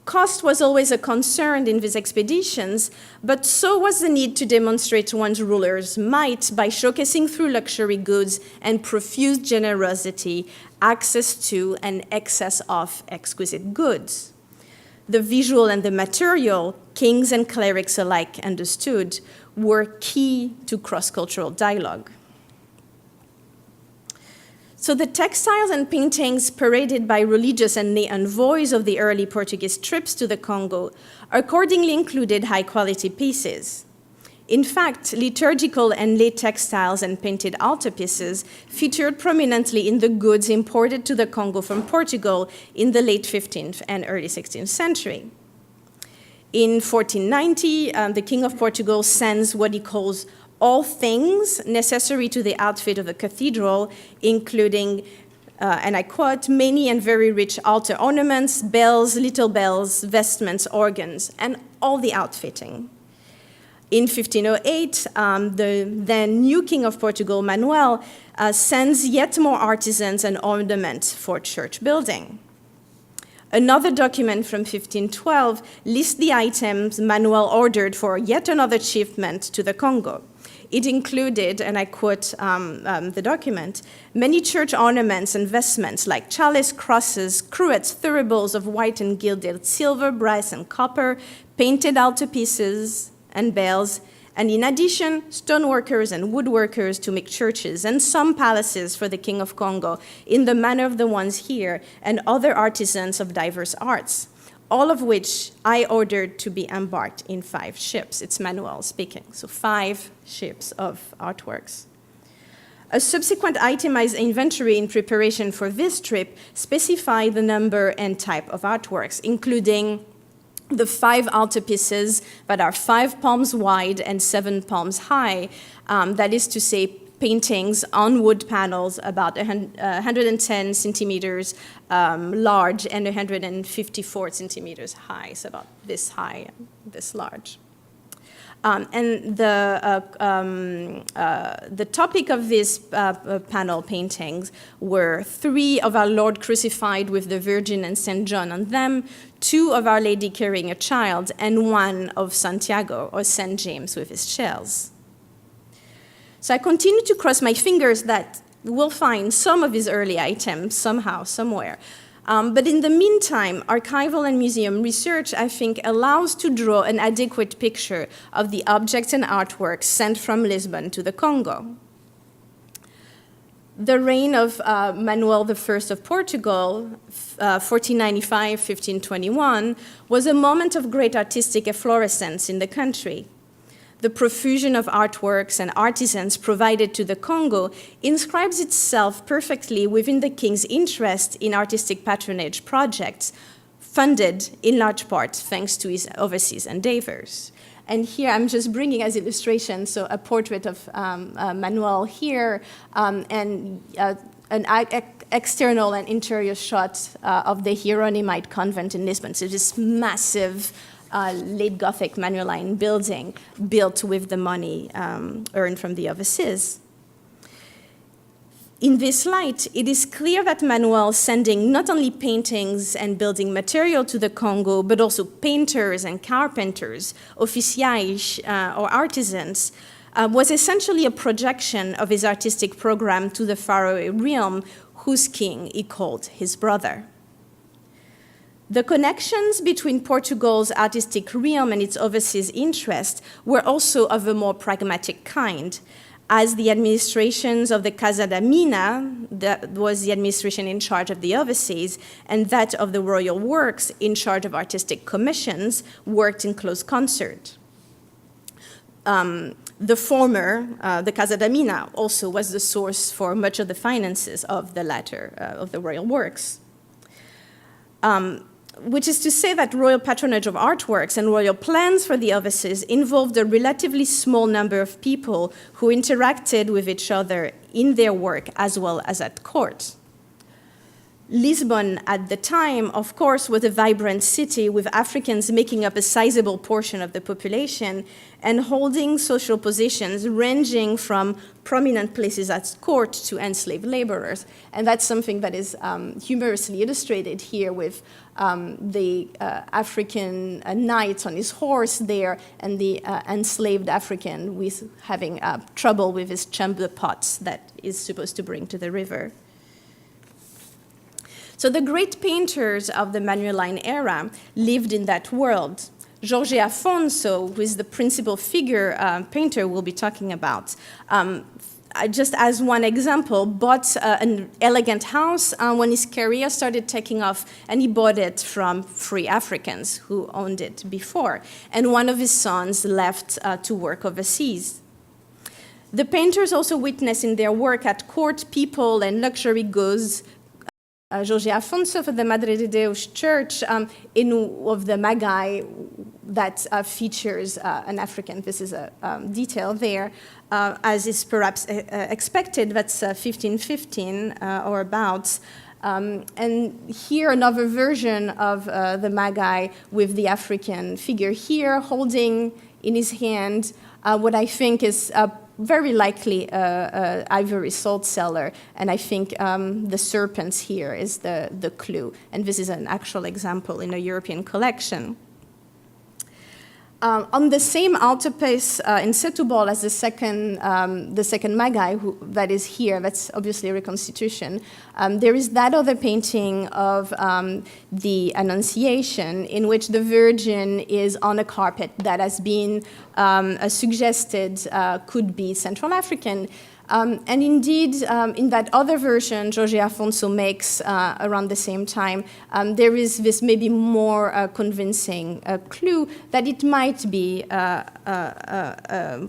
Cost was always a concern in these expeditions, but so was the need to demonstrate one's ruler's might by showcasing through luxury goods and profuse generosity access to and excess of exquisite goods. The visual and the material, kings and clerics alike understood, were key to cross-cultural dialogue. So the textiles and paintings paraded by religious and lay envoys of the early Portuguese trips to the Congo accordingly included high-quality pieces. In fact, liturgical and lay textiles and painted altarpieces featured prominently in the goods imported to the Congo from Portugal in the late 15th and early 16th century. In 1490, the King of Portugal sends what he calls all things necessary to the outfit of the cathedral, including, and I quote, many and very rich altar ornaments, bells, little bells, vestments, organs, and all the outfitting. In 1508, the then new King of Portugal, Manuel, sends yet more artisans and ornaments for church building. Another document from 1512 lists the items Manuel ordered for yet another shipment to the Congo. It included, and I quote the document, many church ornaments and vestments like chalice, crosses, cruets, thuribles of white and gilded silver, brass, and copper, painted altarpieces and bells, and in addition, stoneworkers and woodworkers to make churches, and some palaces for the King of Congo in the manner of the ones here, and other artisans of diverse arts, all of which I ordered to be embarked in 5 ships. It's Manuel speaking, so 5 ships of artworks. A subsequent itemized inventory in preparation for this trip specified the number and type of artworks, including the 5 altarpieces that are 5 palms wide and 7 palms high, that is to say, paintings on wood panels about 110 centimeters large and 154 centimeters high, so about this high and this large. And the topic of these panel paintings were 3 of our Lord crucified with the Virgin and St. John on them, 2 of Our Lady carrying a child, and 1 of Santiago or St. James with his shells. So I continue to cross my fingers that we'll find some of these early items somehow, somewhere. But in the meantime, archival and museum research, I think, allows to draw an adequate picture of the objects and artworks sent from Lisbon to the Congo. The reign of Manuel I of Portugal, 1495-1521, was a moment of great artistic efflorescence in the country. The profusion of artworks and artisans provided to the Congo inscribes itself perfectly within the king's interest in artistic patronage projects, funded in large part thanks to his overseas endeavors. And here I'm just bringing as illustration, so a portrait of Manuel here, and an external and interior shot of the Hieronymite convent in Lisbon. So this massive late Gothic Manueline building built with the money earned from the overseas. In this light, it is clear that Manuel sending not only paintings and building material to the Congo, but also painters and carpenters, officiais or artisans, was essentially a projection of his artistic program to the Faroe realm, whose king he called his brother. The connections between Portugal's artistic realm and its overseas interest were also of a more pragmatic kind, as the administrations of the Casa da Mina, that was the administration in charge of the overseas, and that of the royal works in charge of artistic commissions, worked in close concert. The former, the Casa da Mina, also was the source for much of the finances of the latter, of the royal works. Which is to say that royal patronage of artworks and royal plans for the overseas involved a relatively small number of people who interacted with each other in their work as well as at court. Lisbon at the time, of course, was a vibrant city with Africans making up a sizable portion of the population and holding social positions ranging from prominent places at court to enslaved laborers. And that's something that is humorously illustrated here with the African knight on his horse there and the enslaved African with having trouble with his chamber pots that is supposed to bring to the river. So the great painters of the Manueline era lived in that world. Jorge Afonso, who is the principal figure painter we'll be talking about, just as one example, bought an elegant house when his career started taking off, and he bought it from free Africans who owned it before. And one of his sons left to work overseas. The painters also witnessed in their work at court people and luxury goods. Jorge Afonso for the Madre de Deus Church of the Magi that features an African. This is a detail there, as is perhaps expected. That's 1515 or about. And here another version of the Magi with the African figure here holding in his hand what I think is very likely ivory salt cellar, and I think the serpents here is the clue, and this is an actual example in a European collection. On the same altarpiece in Setúbal as the second Magi, that is here, that's obviously a reconstitution, there is that other painting of the Annunciation in which the Virgin is on a carpet that has been suggested could be Central African. And indeed, in that other version, Jorge Afonso makes around the same time, there is this maybe more convincing clue that it might be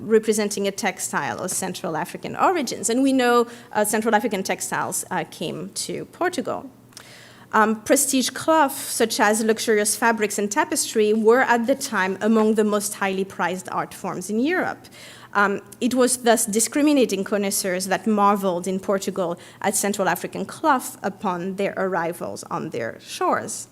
representing a textile of Central African origins. And we know Central African textiles came to Portugal. Prestige cloth, such as luxurious fabrics and tapestry, were at the time among the most highly prized art forms in Europe. It was thus discriminating connoisseurs that marveled in Portugal at Central African cloth upon their arrivals on their shores.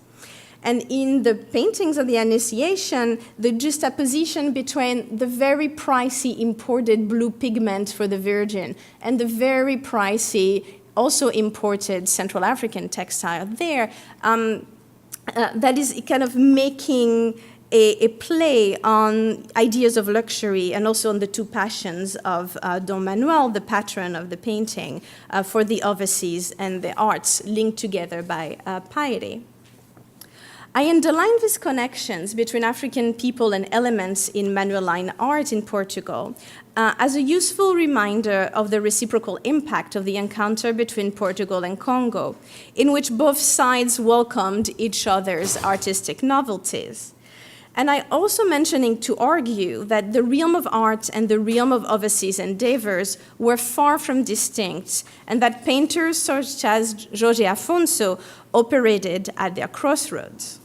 And in the paintings of the Annunciation, the juxtaposition between the very pricey imported blue pigment for the Virgin and the very pricey also imported Central African textile there, that is kind of making a play on ideas of luxury and also on the two passions of Don Manuel, the patron of the painting, for the overseas and the arts linked together by piety. I underline these connections between African people and elements in Manueline art in Portugal as a useful reminder of the reciprocal impact of the encounter between Portugal and Congo, in which both sides welcomed each other's artistic novelties. And I also mentioning to argue that the realm of art and the realm of overseas endeavors were far from distinct, and that painters such as Jorge Afonso operated at their crossroads.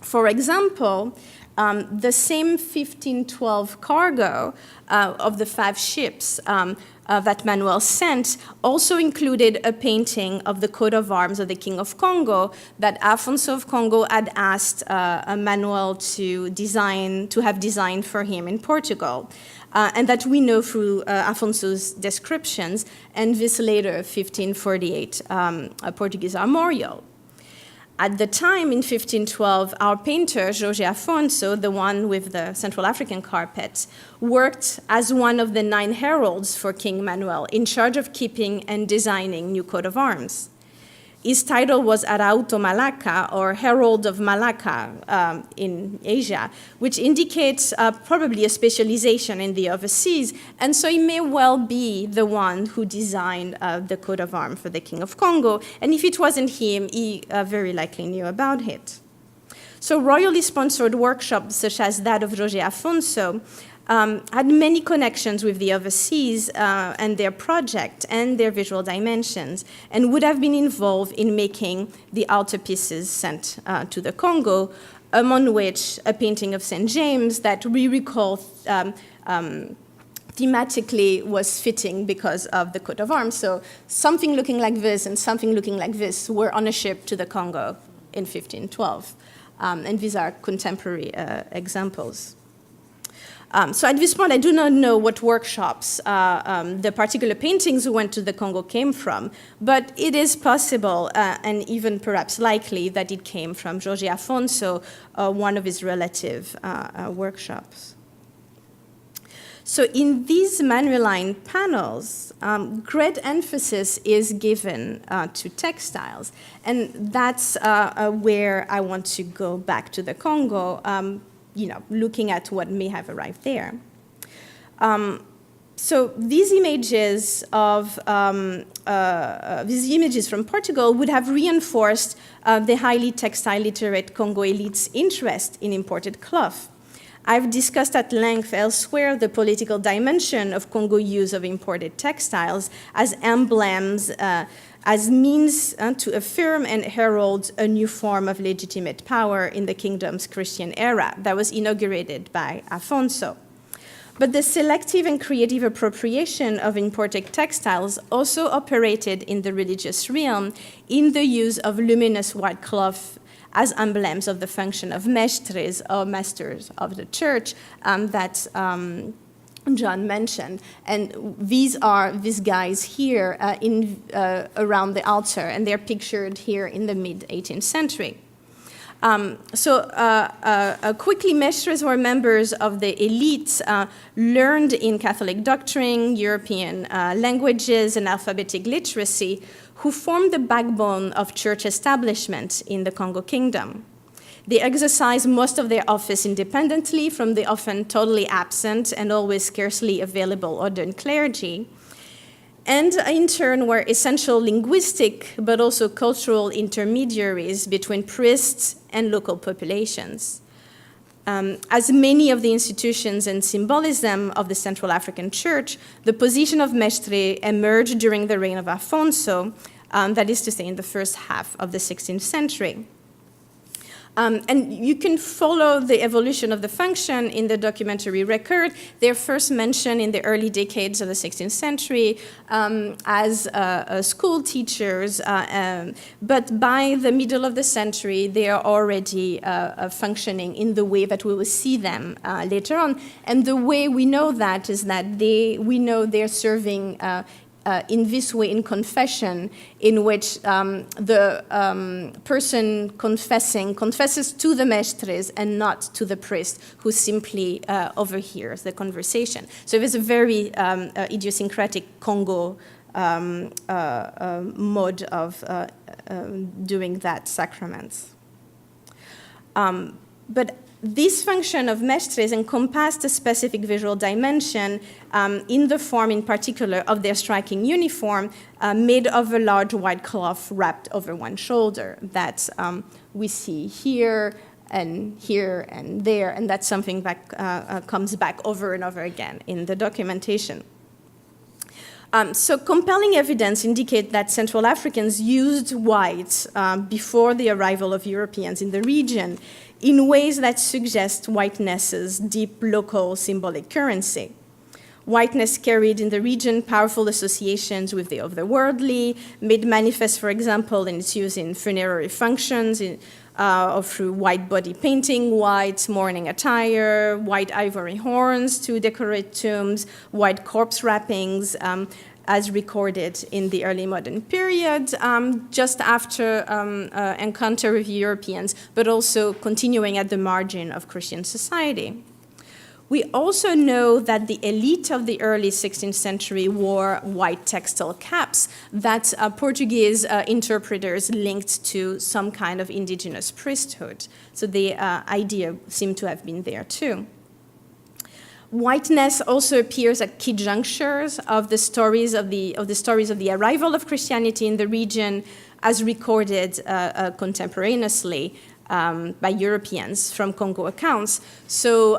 For example, the same 1512 cargo of the 5 ships that Manuel sent also included a painting of the coat of arms of the King of Congo that Alfonso of Congo had asked Manuel to have designed for him in Portugal, and that we know through Afonso's descriptions and this later 1548 Portuguese armorial. At the time, in 1512, our painter, Jorge Afonso, the one with the Central African carpet, worked as one of the 9 heralds for King Manuel, in charge of keeping and designing new coat of arms. His title was Arauto Malacca, or Herald of Malacca in Asia, which indicates probably a specialization in the overseas, and so he may well be the one who designed the coat of arms for the King of Congo, and if it wasn't him, he very likely knew about it. So royally sponsored workshops such as that of Jorge Afonso had many connections with the overseas and their project and their visual dimensions, and would have been involved in making the altarpieces sent to the Congo, among which a painting of St. James that we recall thematically was fitting because of the coat of arms. So something looking like this and something looking like this were on a ship to the Congo in 1512. And these are contemporary examples. So at this point, I do not know what workshops the particular paintings who went to the Congo came from, but it is possible, and even perhaps likely, that it came from Jorge Afonso, one of his relative workshops. So in these manual-line panels, great emphasis is given to textiles, and that's where I want to go back to the Congo, looking at what may have arrived there. So these images from Portugal would have reinforced the highly textile literate Congo elite's interest in imported cloth. I've discussed at length elsewhere the political dimension of Congo use of imported textiles as emblems, as means to affirm and herald a new form of legitimate power in the kingdom's Christian era that was inaugurated by Alfonso. But the selective and creative appropriation of imported textiles also operated in the religious realm in the use of luminous white cloth as emblems of the function of mestres, or masters of the church, that John mentioned. And these are these guys here around the altar, and they're pictured here in the mid-18th century. Quickly, mestres were members of the elites learned in Catholic doctrine, European languages, and alphabetic literacy, who formed the backbone of church establishment in the Congo Kingdom. They exercised most of their office independently from the often totally absent and always scarcely available ordained clergy, and in turn were essential linguistic but also cultural intermediaries between priests and local populations. As many of the institutions and symbolism of the Central African Church, the position of mestre emerged during the reign of Afonso, that is to say in the first half of the 16th century. And you can follow the evolution of the function in the documentary record. They're first mentioned in the early decades of the 16th century as school teachers, but by the middle of the century, they are already functioning in the way that we will see them later on. And the way we know that is that we know they're serving in this way in confession, in which the person confesses to the mestres and not to the priest, who simply overhears the conversation. So it was a very idiosyncratic Congo mode of doing that sacraments. But this function of mestres encompassed a specific visual dimension in the form, in particular, of their striking uniform made of a large white cloth wrapped over one shoulder that we see here and there, and that's something that comes back over and over again in the documentation. So compelling evidence indicate that Central Africans used white before the arrival of Europeans in the region in ways that suggest whiteness's deep local symbolic currency. Whiteness carried in the region powerful associations with the otherworldly, made manifest, for example, in its use in funerary functions, or through white body painting, white mourning attire, white ivory horns to decorate tombs, white corpse wrappings, as recorded in the early modern period, just after encounter with Europeans, but also continuing at the margin of Christian society. We also know that the elite of the early 16th century wore white textile caps that Portuguese interpreters linked to some kind of indigenous priesthood. So the idea seemed to have been there too. Whiteness also appears at key junctures of the stories of the arrival of Christianity in the region, as recorded contemporaneously. by Europeans from Congo accounts. So,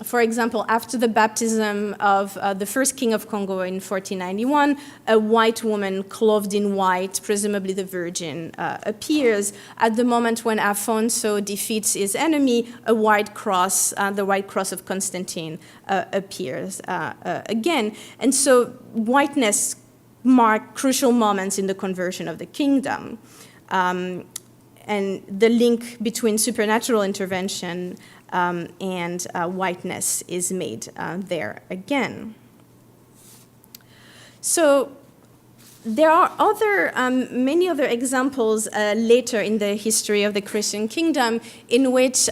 for example, after the baptism of the first king of Congo in 1491, a white woman clothed in white, presumably the Virgin, appears. At the moment when Afonso defeats his enemy, a white cross, the white cross of Constantine, appears again. And so whiteness marked crucial moments in the conversion of the kingdom. And the link between supernatural intervention and whiteness is made there again. So there are many other examples later in the history of the Christian kingdom in which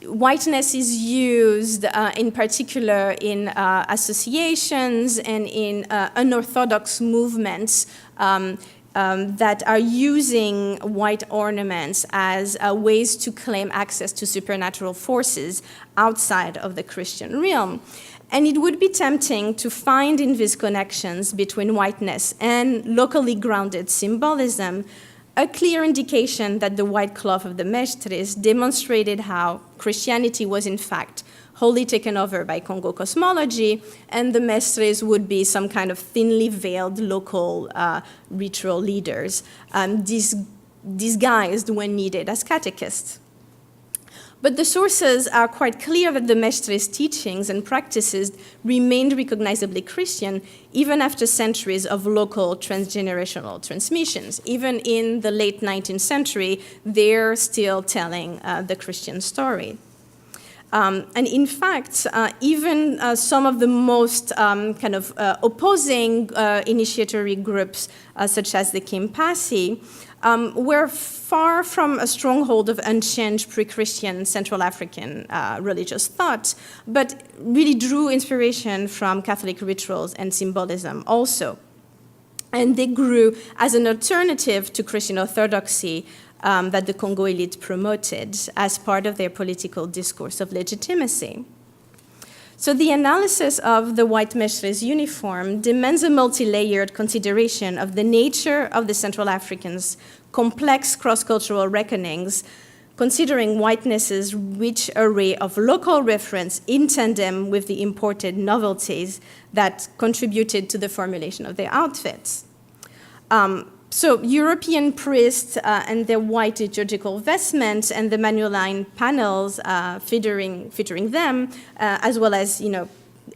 whiteness is used in particular in associations and in unorthodox movements that are using white ornaments as ways to claim access to supernatural forces outside of the Christian realm. And it would be tempting to find in these connections between whiteness and locally grounded symbolism a clear indication that the white cloth of the mestres demonstrated how Christianity was in fact wholly taken over by Congo cosmology, and the mestres would be some kind of thinly veiled local ritual leaders, disguised when needed as catechists. But the sources are quite clear that the mestres' teachings and practices remained recognizably Christian even after centuries of local transgenerational transmissions. Even in the late 19th century, they're still telling the Christian story. And in fact, even some of the most opposing initiatory groups, such as the Kimpasi, were far from a stronghold of unchanged pre-Christian Central African religious thought, but really drew inspiration from Catholic rituals and symbolism also. And they grew as an alternative to Christian orthodoxy that the Congo elite promoted as part of their political discourse of legitimacy. So the analysis of the white mestres uniform demands a multi-layered consideration of the nature of the Central Africans' complex cross-cultural reckonings, considering whiteness's rich array of local reference in tandem with the imported novelties that contributed to the formulation of their outfits. So European priests and their white liturgical vestments and the manual-line panels featuring them, as well as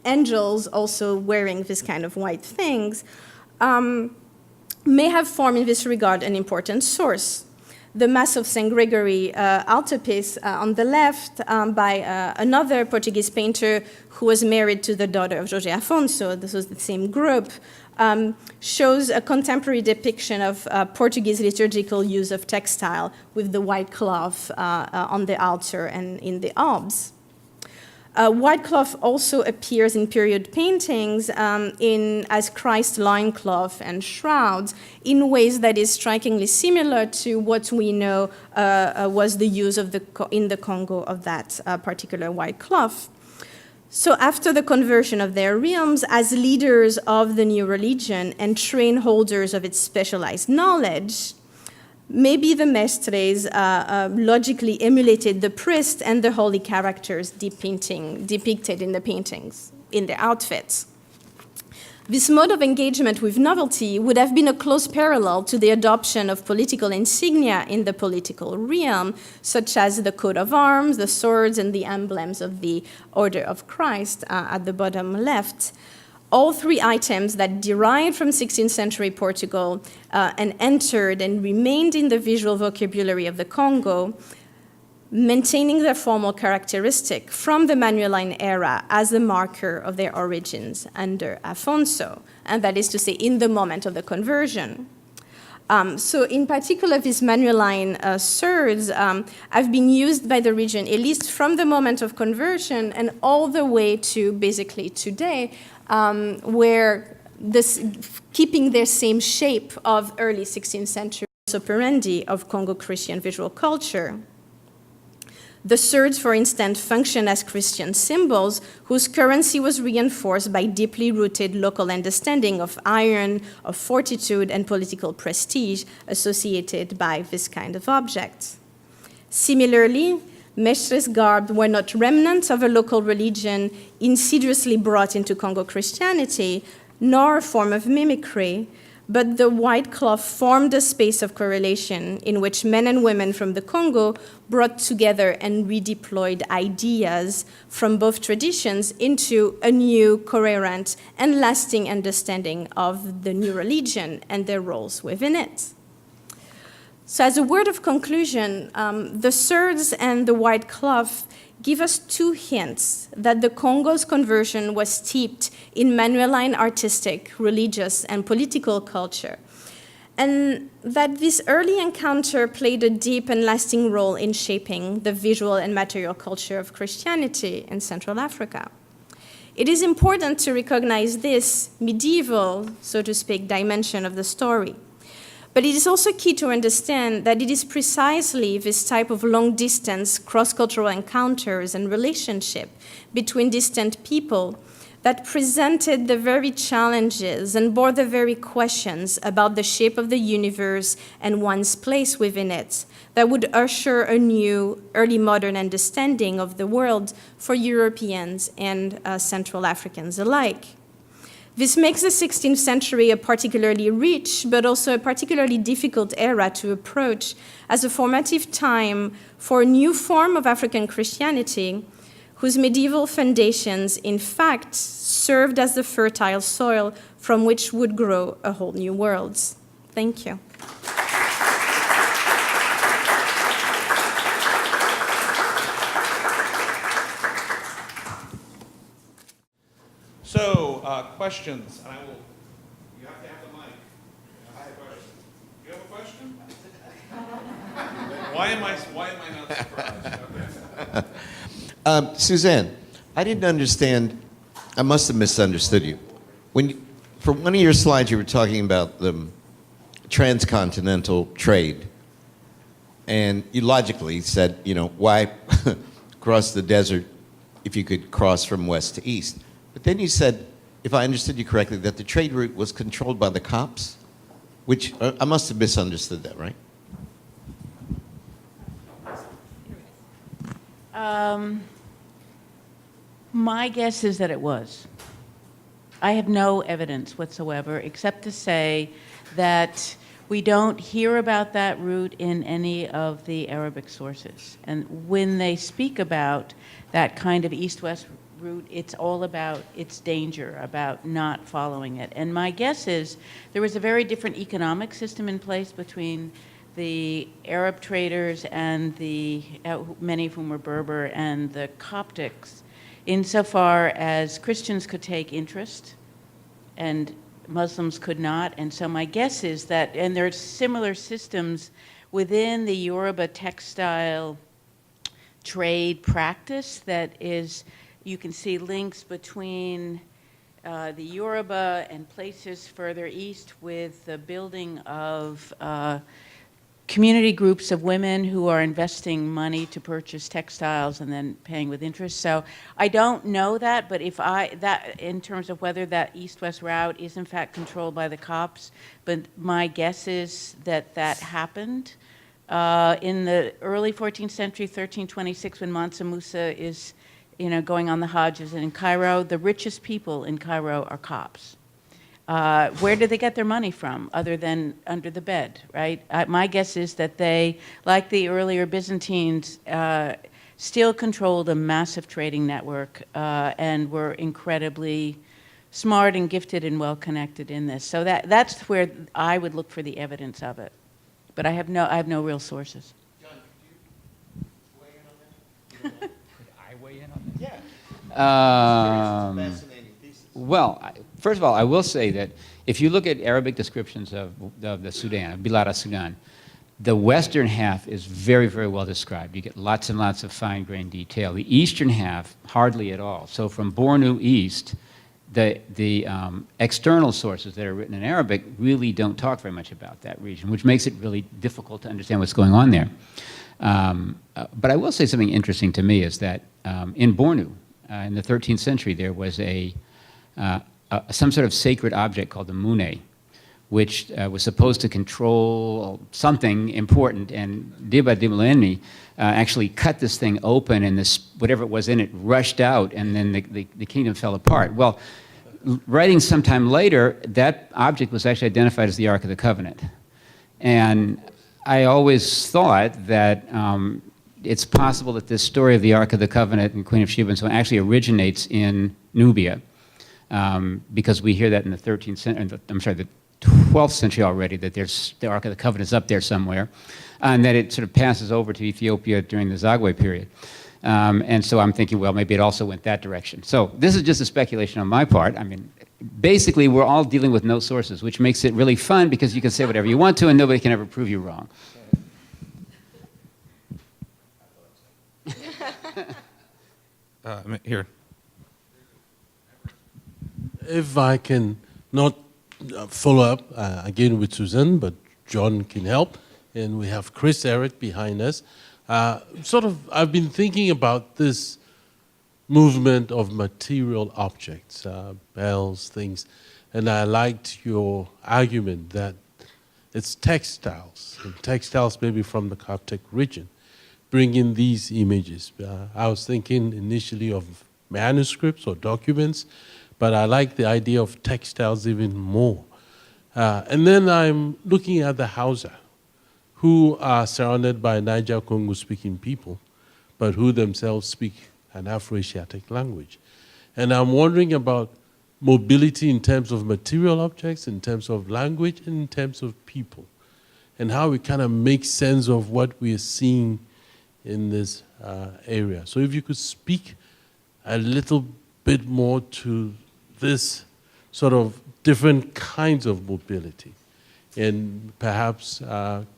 angels also wearing this kind of white things, may have formed in this regard an important source. The Mass of St. Gregory altarpiece on the left by another Portuguese painter who was married to the daughter of Jorge Afonso, this was the same group, shows a contemporary depiction of Portuguese liturgical use of textile with the white cloth on the altar and in the albs. White cloth also appears in period paintings as Christ loincloth and shrouds in ways that is strikingly similar to what we know was the use of in the Congo of that particular white cloth. So after the conversion of their realms, as leaders of the new religion and trained holders of its specialized knowledge, maybe the mestres logically emulated the priest and the holy characters depicted in the paintings, in their outfits. This mode of engagement with novelty would have been a close parallel to the adoption of political insignia in the political realm, such as the coat of arms, the swords, and the emblems of the Order of Christ at the bottom left. All three items that derived from 16th century Portugal and entered and remained in the visual vocabulary of the Congo, maintaining their formal characteristic from the manual-line era as the marker of their origins under Alfonso, and that is to say, in the moment of the conversion. So in particular, these manual-line swords have been used by the region, at least from the moment of conversion and all the way to basically today, where keeping their same shape of early 16th century operandi of Congo Christian visual culture. The swords, for instance, function as Christian symbols whose currency was reinforced by deeply rooted local understanding of iron, of fortitude, and political prestige associated by this kind of objects. Similarly, mestres garb were not remnants of a local religion insidiously brought into Congo Christianity, nor a form of mimicry, but the white cloth formed a space of correlation in which men and women from the Congo brought together and redeployed ideas from both traditions into a new, coherent, and lasting understanding of the new religion and their roles within it. So as a word of conclusion, the serge and the white cloth give us two hints that the Congo's conversion was steeped in Manueline artistic, religious, and political culture, and that this early encounter played a deep and lasting role in shaping the visual and material culture of Christianity in Central Africa. It is important to recognize this medieval, so to speak, dimension of the story. But it is also key to understand that it is precisely this type of long-distance cross-cultural encounters and relationship between distant people that presented the very challenges and bore the very questions about the shape of the universe and one's place within it that would usher a new, early modern understanding of the world for Europeans and Central Africans alike. This makes the 16th century a particularly rich, but also a particularly difficult era to approach as a formative time for a new form of African Christianity, whose medieval foundations, in fact, served as the fertile soil from which would grow a whole new world. Thank you. So, questions, and you have to have the mic. I have a question. You have a question? Why am I not surprised? Okay. Suzanne, I didn't understand, I must have misunderstood you. For one of your slides, you were talking about the transcontinental trade, and you logically said, why cross the desert if you could cross from west to east? But then you said, if I understood you correctly, that the trade route was controlled by the Copts, which I must have misunderstood that, right? My guess is that it was. I have no evidence whatsoever, except to say that we don't hear about that route in any of the Arabic sources. And when they speak about that kind of east-west route, it's all about its danger, about not following it. And my guess is there was a very different economic system in place between the Arab traders and many of whom were Berber, and the Coptics, insofar as Christians could take interest and Muslims could not. And so my guess is that, and there are similar systems within the Yoruba textile trade practice that is, you can see links between the Yoruba and places further east with the building of community groups of women who are investing money to purchase textiles and then paying with interest. So I don't know that, but in terms of whether that east-west route is in fact controlled by the Copts, but my guess is that that happened. In the early 14th century, 1326, when Mansa Musa is going on the Hajj in Cairo, the richest people in Cairo are Copts. Where do they get their money from other than under the bed, right? My guess is that they, like the earlier Byzantines, still controlled a massive trading network and were incredibly smart and gifted and well-connected in this. So that's where I would look for the evidence of it. But I have no real sources. John, could you weigh in on that? Could I weigh in on that? Yeah. Fascinating thesis. Well, first of all, I will say that if you look at Arabic descriptions of the Sudan, of Bilad al-Sudan, the western half is very, very well described. You get lots and lots of fine-grained detail. The eastern half, hardly at all. So from Bornu east, the external sources that are written in Arabic really don't talk very much about that region, which makes it really difficult to understand what's going on there. But I will say something interesting to me is that in Bornu, in the 13th century, there was some sort of sacred object called the mune, which was supposed to control something important, and Diba Dibaleni actually cut this thing open, and this, whatever it was in it, rushed out, and then the kingdom fell apart. Well, writing sometime later, that object was actually identified as the Ark of the Covenant. And I always thought that it's possible that this story of the Ark of the Covenant and Queen of Sheba and so on actually originates in Nubia, because we hear that in the 13th century, I'm sorry, the 12th century already, that there's the Ark of the Covenant is up there somewhere, and that it sort of passes over to Ethiopia during the Zagwe period. And so I'm thinking, well, maybe it also went that direction. So this is just a speculation on my part. I mean, basically, we're all dealing with no sources, which makes it really fun because you can say whatever you want to and nobody can ever prove you wrong. Here. If I can not follow up again with Suzanne, but John can help, and we have Chris Eric behind us. I've been thinking about this movement of material objects, bells, things, and I liked your argument that it's textiles, and textiles maybe from the Coptic region, bring in these images. I was thinking initially of manuscripts or documents, but I like the idea of textiles even more. And then I'm looking at the Hausa, who are surrounded by Niger-Congo speaking people, but who themselves speak an Afro-Asiatic language. And I'm wondering about mobility in terms of material objects, in terms of language, and in terms of people, and how we kind of make sense of what we are seeing in this area. So if you could speak a little bit more to this sort of different kinds of mobility, and perhaps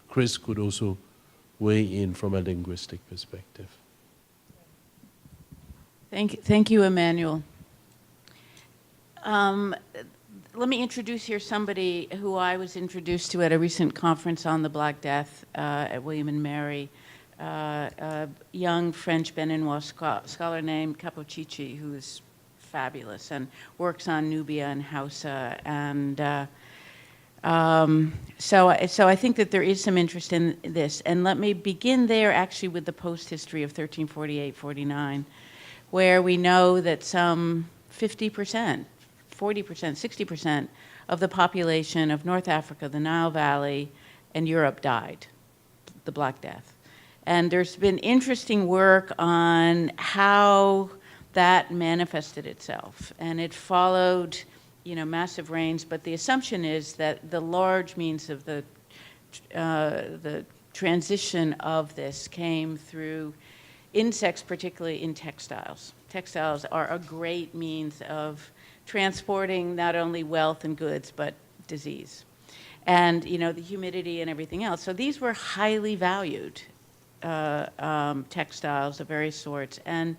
Chris could also weigh in from a linguistic perspective. Thank you, Emmanuel. Let me introduce here somebody who I was introduced to at a recent conference on the Black Death at William and Mary, a young French Beninois scholar named Capochichi, who is fabulous and works on Nubia and Hausa. And so I think that there is some interest in this. And let me begin there actually with the post-history of 1348-49, where we know that some 50%, 40%, 60% of the population of North Africa, the Nile Valley, and Europe died, the Black Death. And there's been interesting work on how that manifested itself. And it followed, massive rains, but the assumption is that the large means of the transition of this came through insects, particularly in textiles. Textiles are a great means of transporting not only wealth and goods, but disease. And, the humidity and everything else. So these were highly valued textiles of various sorts. And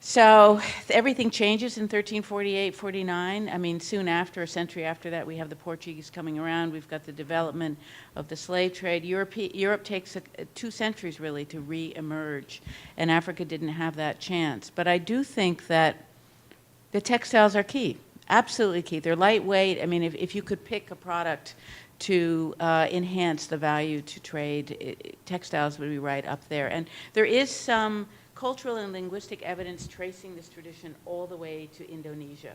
so everything changes in 1348-49. I mean, soon after, a century after that, we have the Portuguese coming around. We've got the development of the slave trade. Europe takes 2 centuries, really, to re-emerge, and Africa didn't have that chance. But I do think that the textiles are key, absolutely key. They're lightweight. I mean, if you could pick a product to enhance the value to trade, textiles would be right up there. And there is some cultural and linguistic evidence tracing this tradition all the way to Indonesia.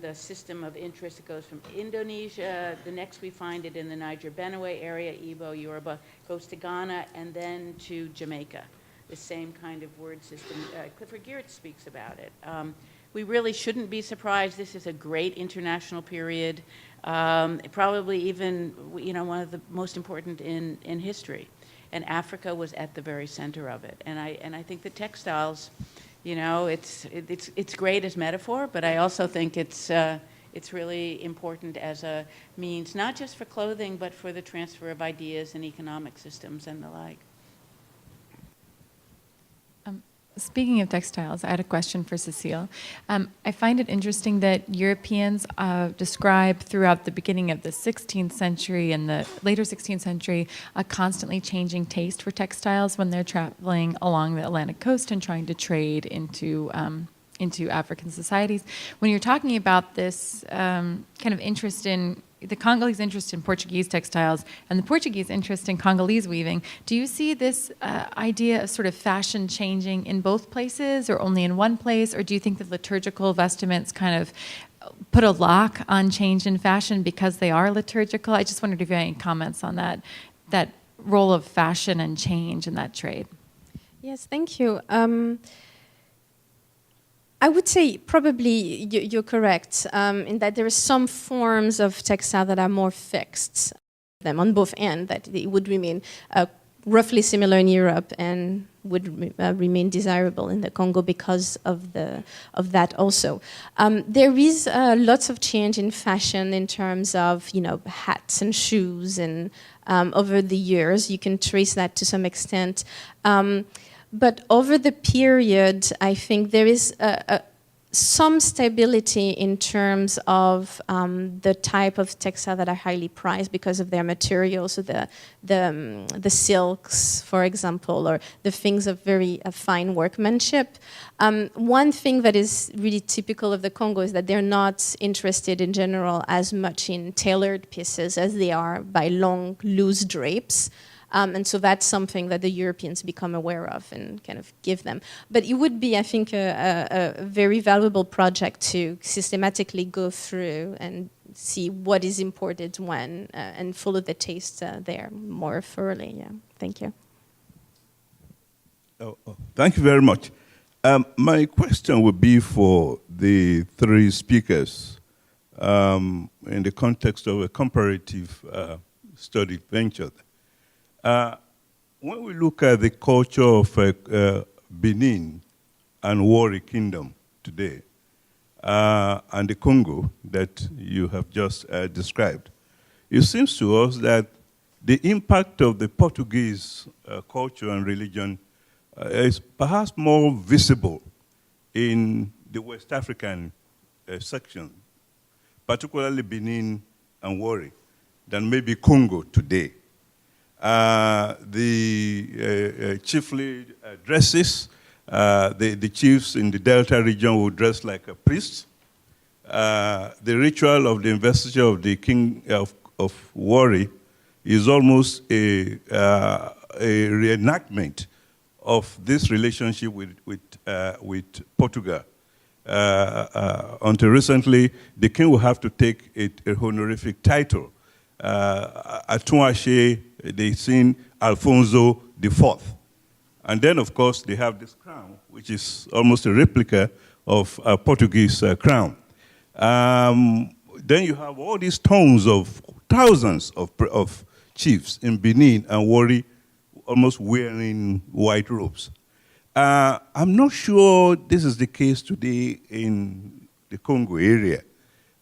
The system of interest, it goes from Indonesia, the next we find it in the Niger-Benue area, Igbo, Yoruba, goes to Ghana, and then to Jamaica. The same kind of word system. Clifford Geertz speaks about it. We really shouldn't be surprised. This is a great international period, probably even one of the most important in history. And Africa was at the very center of it. And I think the textiles, it's great as metaphor, but I also think it's really important as a means, not just for clothing, but for the transfer of ideas and economic systems and the like. Speaking of textiles, I had a question for Cecile. I find it interesting that Europeans describe throughout the beginning of the 16th century and the later 16th century a constantly changing taste for textiles when they're traveling along the Atlantic coast and trying to trade into into African societies. When you're talking about this kind of interest in the Congolese interest in Portuguese textiles and the Portuguese interest in Congolese weaving, do you see this idea of sort of fashion changing in both places or only in one place? Or do you think that liturgical vestments kind of put a lock on change in fashion because they are liturgical? I just wondered if you had any comments on that role of fashion and change in that trade. Yes, thank you. I would say probably you're correct in that there are some forms of textile that are more fixed, them on both ends, that it would remain roughly similar in Europe and would remain desirable in the Congo because of that also. There is lots of change in fashion in terms of hats and shoes, and over the years you can trace that to some extent. But over the period, I think there is some stability in terms of the type of textile that are highly prized because of their materials, so the silks, for example, or the things of very fine workmanship. One thing that is really typical of the Congo is that they're not interested in general as much in tailored pieces as they are by long, loose drapes. And so that's something that the Europeans become aware of and kind of give them. But it would be, I think, a very valuable project to systematically go through and see what is imported when and follow the taste there more thoroughly. Yeah, thank you. Thank you very much. My question would be for the three speakers in the context of a comparative study venture. When we look at the culture of Benin and Warri Kingdom today, and the Congo that you have just described, it seems to us that the impact of the Portuguese culture and religion is perhaps more visible in the West African section, particularly Benin and Warri, than maybe Congo today. The chiefly dresses, the chiefs in the Delta region will dress like a priest. The ritual of the investiture of the king of Warri is almost a reenactment of this relationship with Portugal. Until recently, the king will have to take a honorific title. Atuache, they sing Alfonso IV. And then, of course, they have this crown, which is almost a replica of a Portuguese crown. Then you have all these tones of thousands of chiefs in Benin and Warri almost wearing white robes. I'm not sure this is the case today in the Congo area.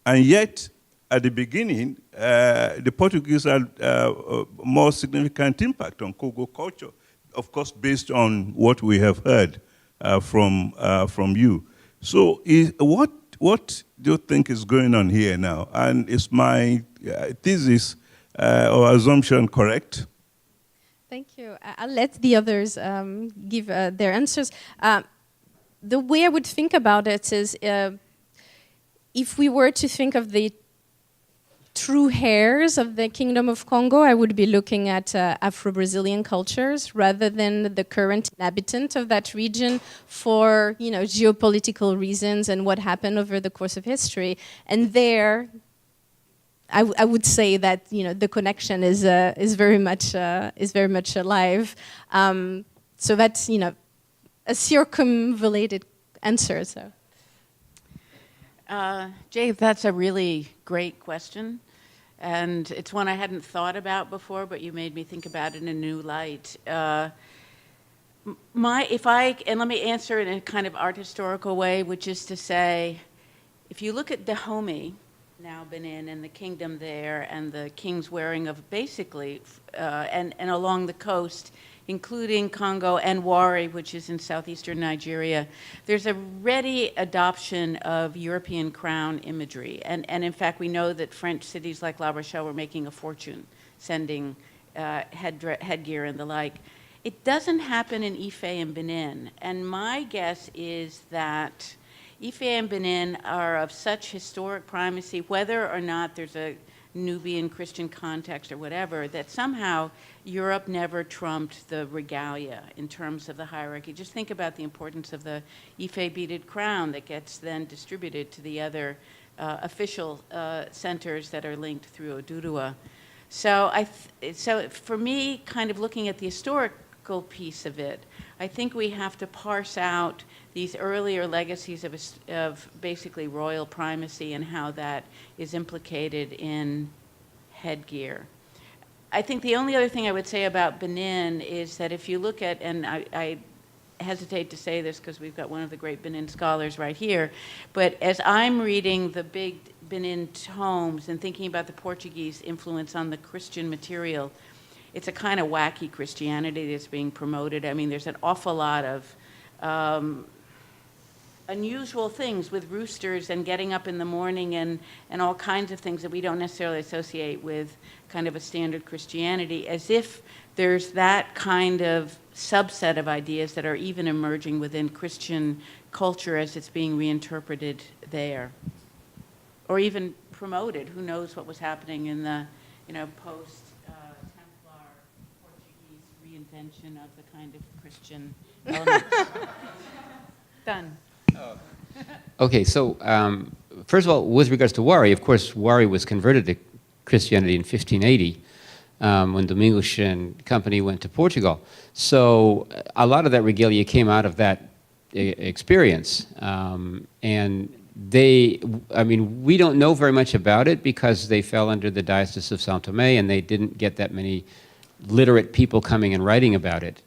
And yet, at the beginning, the Portuguese had a more significant impact on Congo culture, of course, based on what we have heard from you. So what do you think is going on here now? And is my thesis or assumption correct? Thank you. I'll let the others give their answers. The way I would think about it is if we were to think of the true heirs of the Kingdom of Congo, I would be looking at Afro-Brazilian cultures rather than the current inhabitant of that region for geopolitical reasons and what happened over the course of history. And there, I would say that the connection is very much alive. So that's a circumvallated answer. So. Jay, that's a really great question. And it's one I hadn't thought about before, but you made me think about it in a new light. And let me answer it in a kind of art historical way, which is to say, if you look at Dahomey, now Benin, and the kingdom there, and the king's wearing of basically, and along the coast, including Congo and Warri, which is in southeastern Nigeria, there's a ready adoption of European crown imagery. And in fact, we know that French cities like La Rochelle were making a fortune sending headgear and the like. It doesn't happen in Ife and Benin. And my guess is that Ife and Benin are of such historic primacy, whether or not there's a Nubian Christian context or whatever, that somehow Europe never trumped the regalia in terms of the hierarchy. Just think about the importance of the Ife beaded crown that gets then distributed to the other official centers that are linked through Odudua. So so for me, kind of looking at the historical piece of it, I think we have to parse out these earlier legacies of basically royal primacy and how that is implicated in headgear. I think the only other thing I would say about Benin is that if you look at, and I hesitate to say this because we've got one of the great Benin scholars right here, but as I'm reading the big Benin tomes and thinking about the Portuguese influence on the Christian material, it's a kind of wacky Christianity that's being promoted. I mean, there's an awful lot of unusual things with roosters and getting up in the morning and all kinds of things that we don't necessarily associate with kind of a standard Christianity, as if there's that kind of subset of ideas that are even emerging within Christian culture as it's being reinterpreted there. Or even promoted. Who knows what was happening in the, post-Templar Portuguese reinvention of the kind of Christian elements. Done. Okay, so first of all, with regards to Wari, of course, Wari was converted to Christianity in 1580 when Domingos and company went to Portugal. So a lot of that regalia came out of that experience. And we don't know very much about it because they fell under the Diocese of São Tomé and they didn't get that many literate people coming and writing about it.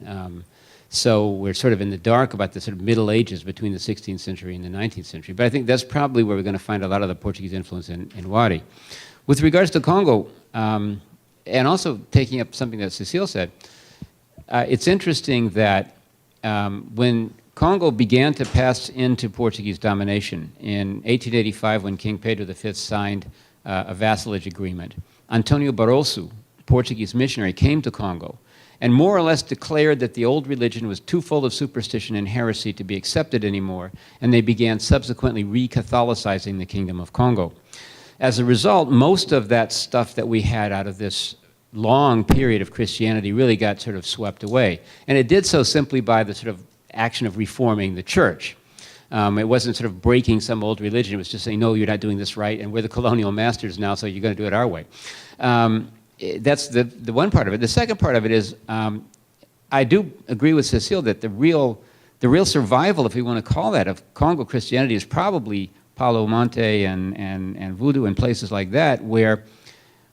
So we're sort of in the dark about the sort of Middle Ages between the 16th century and the 19th century. But I think that's probably where we're going to find a lot of the Portuguese influence in Wari. With regards to Congo, and also taking up something that Cecile said, it's interesting that when Congo began to pass into Portuguese domination in 1885 when King Pedro V signed a vassalage agreement, Antonio Barroso, Portuguese missionary, came to Congo and more or less declared that the old religion was too full of superstition and heresy to be accepted anymore, and they began subsequently re-Catholicizing the Kingdom of Congo. As a result, most of that stuff that we had out of this long period of Christianity really got sort of swept away. And it did so simply by the sort of action of reforming the church. It wasn't sort of breaking some old religion. It was just saying, no, you're not doing this right, and we're the colonial masters now, so you're going to do it our way. That's the one part of it. The second part of it is, I do agree with Cecile that the real survival, if we want to call that, of Congo Christianity is probably Palo Monte and Voodoo and places like that, where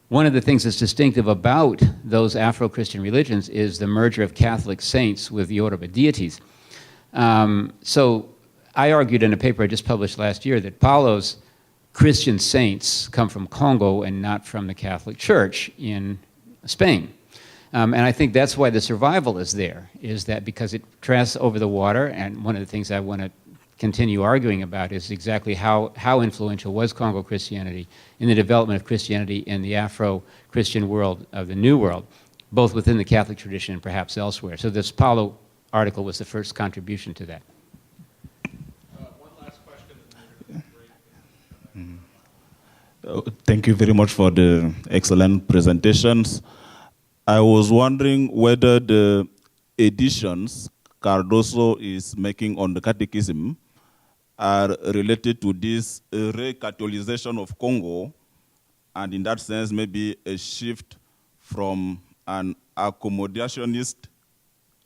one of the things that's distinctive about those Afro-Christian religions is the merger of Catholic saints with Yoruba deities. So I argued in a paper I just published last year that Palo's Christian saints come from Congo and not from the Catholic Church in Spain. And I think that's why the survival is there, is that because it trasts over the water, and one of the things I want to continue arguing about is exactly how influential was Congo Christianity in the development of Christianity in the Afro-Christian world of the New World, both within the Catholic tradition and perhaps elsewhere. So this Paulo article was the first contribution to that. One last question. Thank you very much for the excellent presentations. I was wondering whether the editions Cardoso is making on the Catechism are related to this re-Catholization of Congo, and in that sense maybe a shift from an accommodationist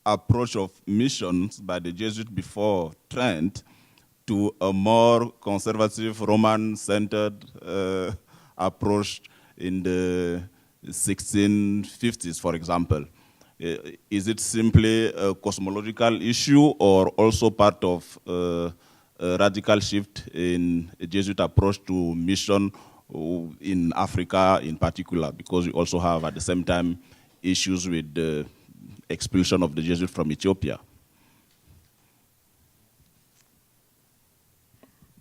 approach of missions by the Jesuits before Trent to a more conservative Roman-centered approach in the 1650s, for example. Is it simply a cosmological issue or also part of a radical shift in a Jesuit approach to mission in Africa in particular? Because we also have at the same time issues with the expulsion of the Jesuits from Ethiopia.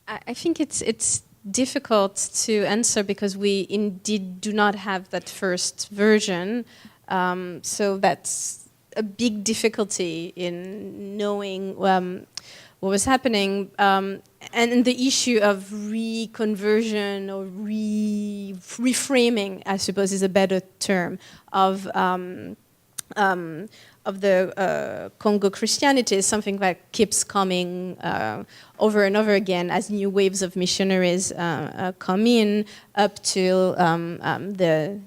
I think it's difficult to answer because we indeed do not have that first version. So that's a big difficulty in knowing what was happening, and the issue of reconversion or reframing, I suppose, is a better term, of the Congo Christianity is something that keeps coming over and over again as new waves of missionaries come in, up till the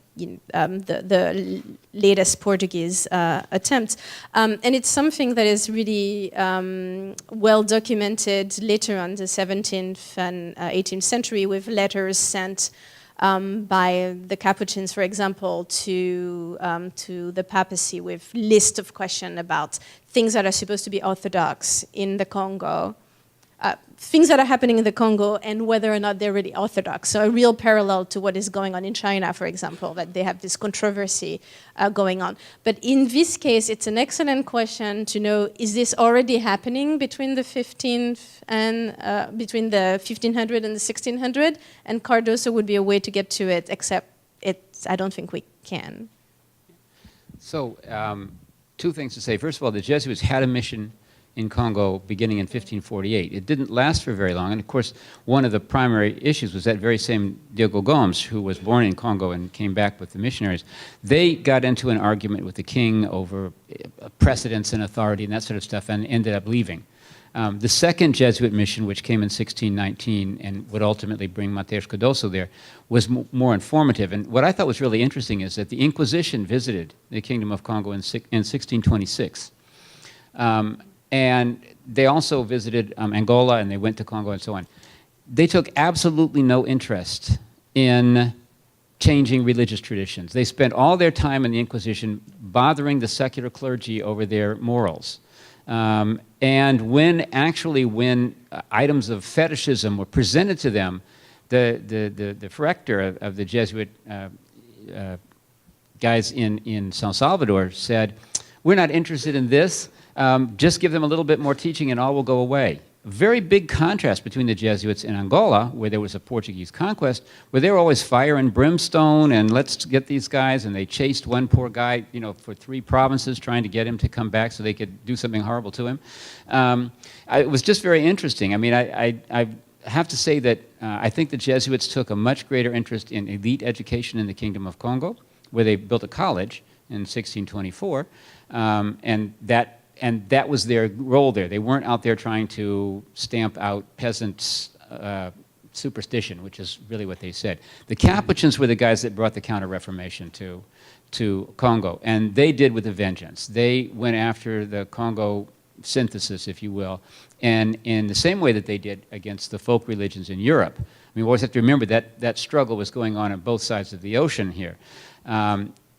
latest Portuguese attempt. And it's something that is really well documented later on the 17th and 18th century with letters sent by the Capuchins, for example, to the papacy with list of questions about things that are supposed to be orthodox in the Congo, things that are happening in the Congo, and whether or not they're really orthodox. So a real parallel to what is going on in China, for example, that they have this controversy going on. But in this case, it's an excellent question to know: is this already happening between the 15th and between the 1500 and the 1600? And Cardoso would be a way to get to it, except I don't think we can. So, two things to say. First of all, the Jesuits had a mission in Congo beginning in 1548. It didn't last for very long, and of course, one of the primary issues was that very same Diego Gomes, who was born in Congo and came back with the missionaries. They got into an argument with the king over precedence and authority and that sort of stuff, and ended up leaving. The second Jesuit mission, which came in 1619 and would ultimately bring Mateus Cardoso there, was more informative. And what I thought was really interesting is that the Inquisition visited the Kingdom of Congo in 1626. And they also visited Angola, and they went to Congo and so on. They took absolutely no interest in changing religious traditions. They spent all their time in the Inquisition bothering the secular clergy over their morals. And when items of fetishism were presented to them, the rector of the Jesuit guys in San Salvador said, "We're not interested in this. Just give them a little bit more teaching and all will go away." Very big contrast between the Jesuits in Angola, where there was a Portuguese conquest, where they were always fire and brimstone, and let's get these guys, and they chased one poor guy, for 3 provinces, trying to get him to come back so they could do something horrible to him. It was just very interesting. I mean, I have to say that I think the Jesuits took a much greater interest in elite education in the Kingdom of Congo, where they built a college in 1624, and that was their role there. They weren't out there trying to stamp out peasants' superstition, which is really what they said. The Capuchins were the guys that brought the Counter-Reformation to Congo, and they did with a vengeance. They went after the Congo synthesis, if you will, and in the same way that they did against the folk religions in Europe. I mean, we always have to remember that struggle was going on both sides of the ocean here.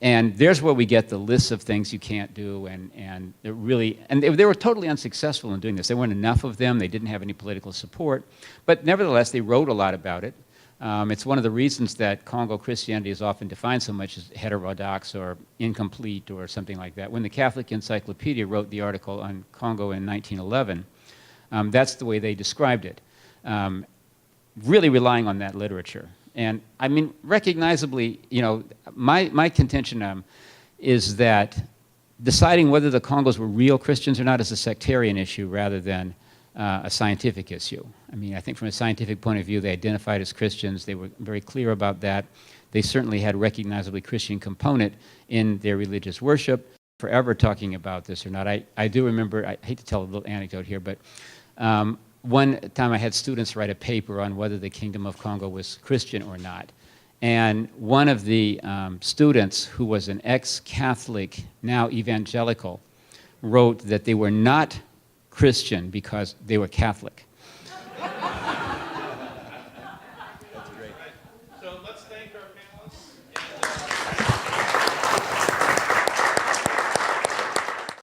And there's where we get the lists of things you can't do, and they were totally unsuccessful in doing this. There weren't enough of them. They didn't have any political support. But nevertheless, they wrote a lot about it. It's one of the reasons that Congo Christianity is often defined so much as heterodox or incomplete or something like that. When the Catholic Encyclopedia wrote the article on Congo in 1911, that's the way they described it, really relying on that literature. And I mean, recognizably, my contention is that deciding whether the Congos were real Christians or not is a sectarian issue rather than a scientific issue. I mean, I think from a scientific point of view, they identified as Christians. They were very clear about that. They certainly had a recognizably Christian component in their religious worship. Forever talking about this or not, I do remember, I hate to tell a little anecdote here, but one time I had students write a paper on whether the Kingdom of Congo was Christian or not. And one of the students, who was an ex-Catholic, now evangelical, wrote that they were not Christian because they were Catholic.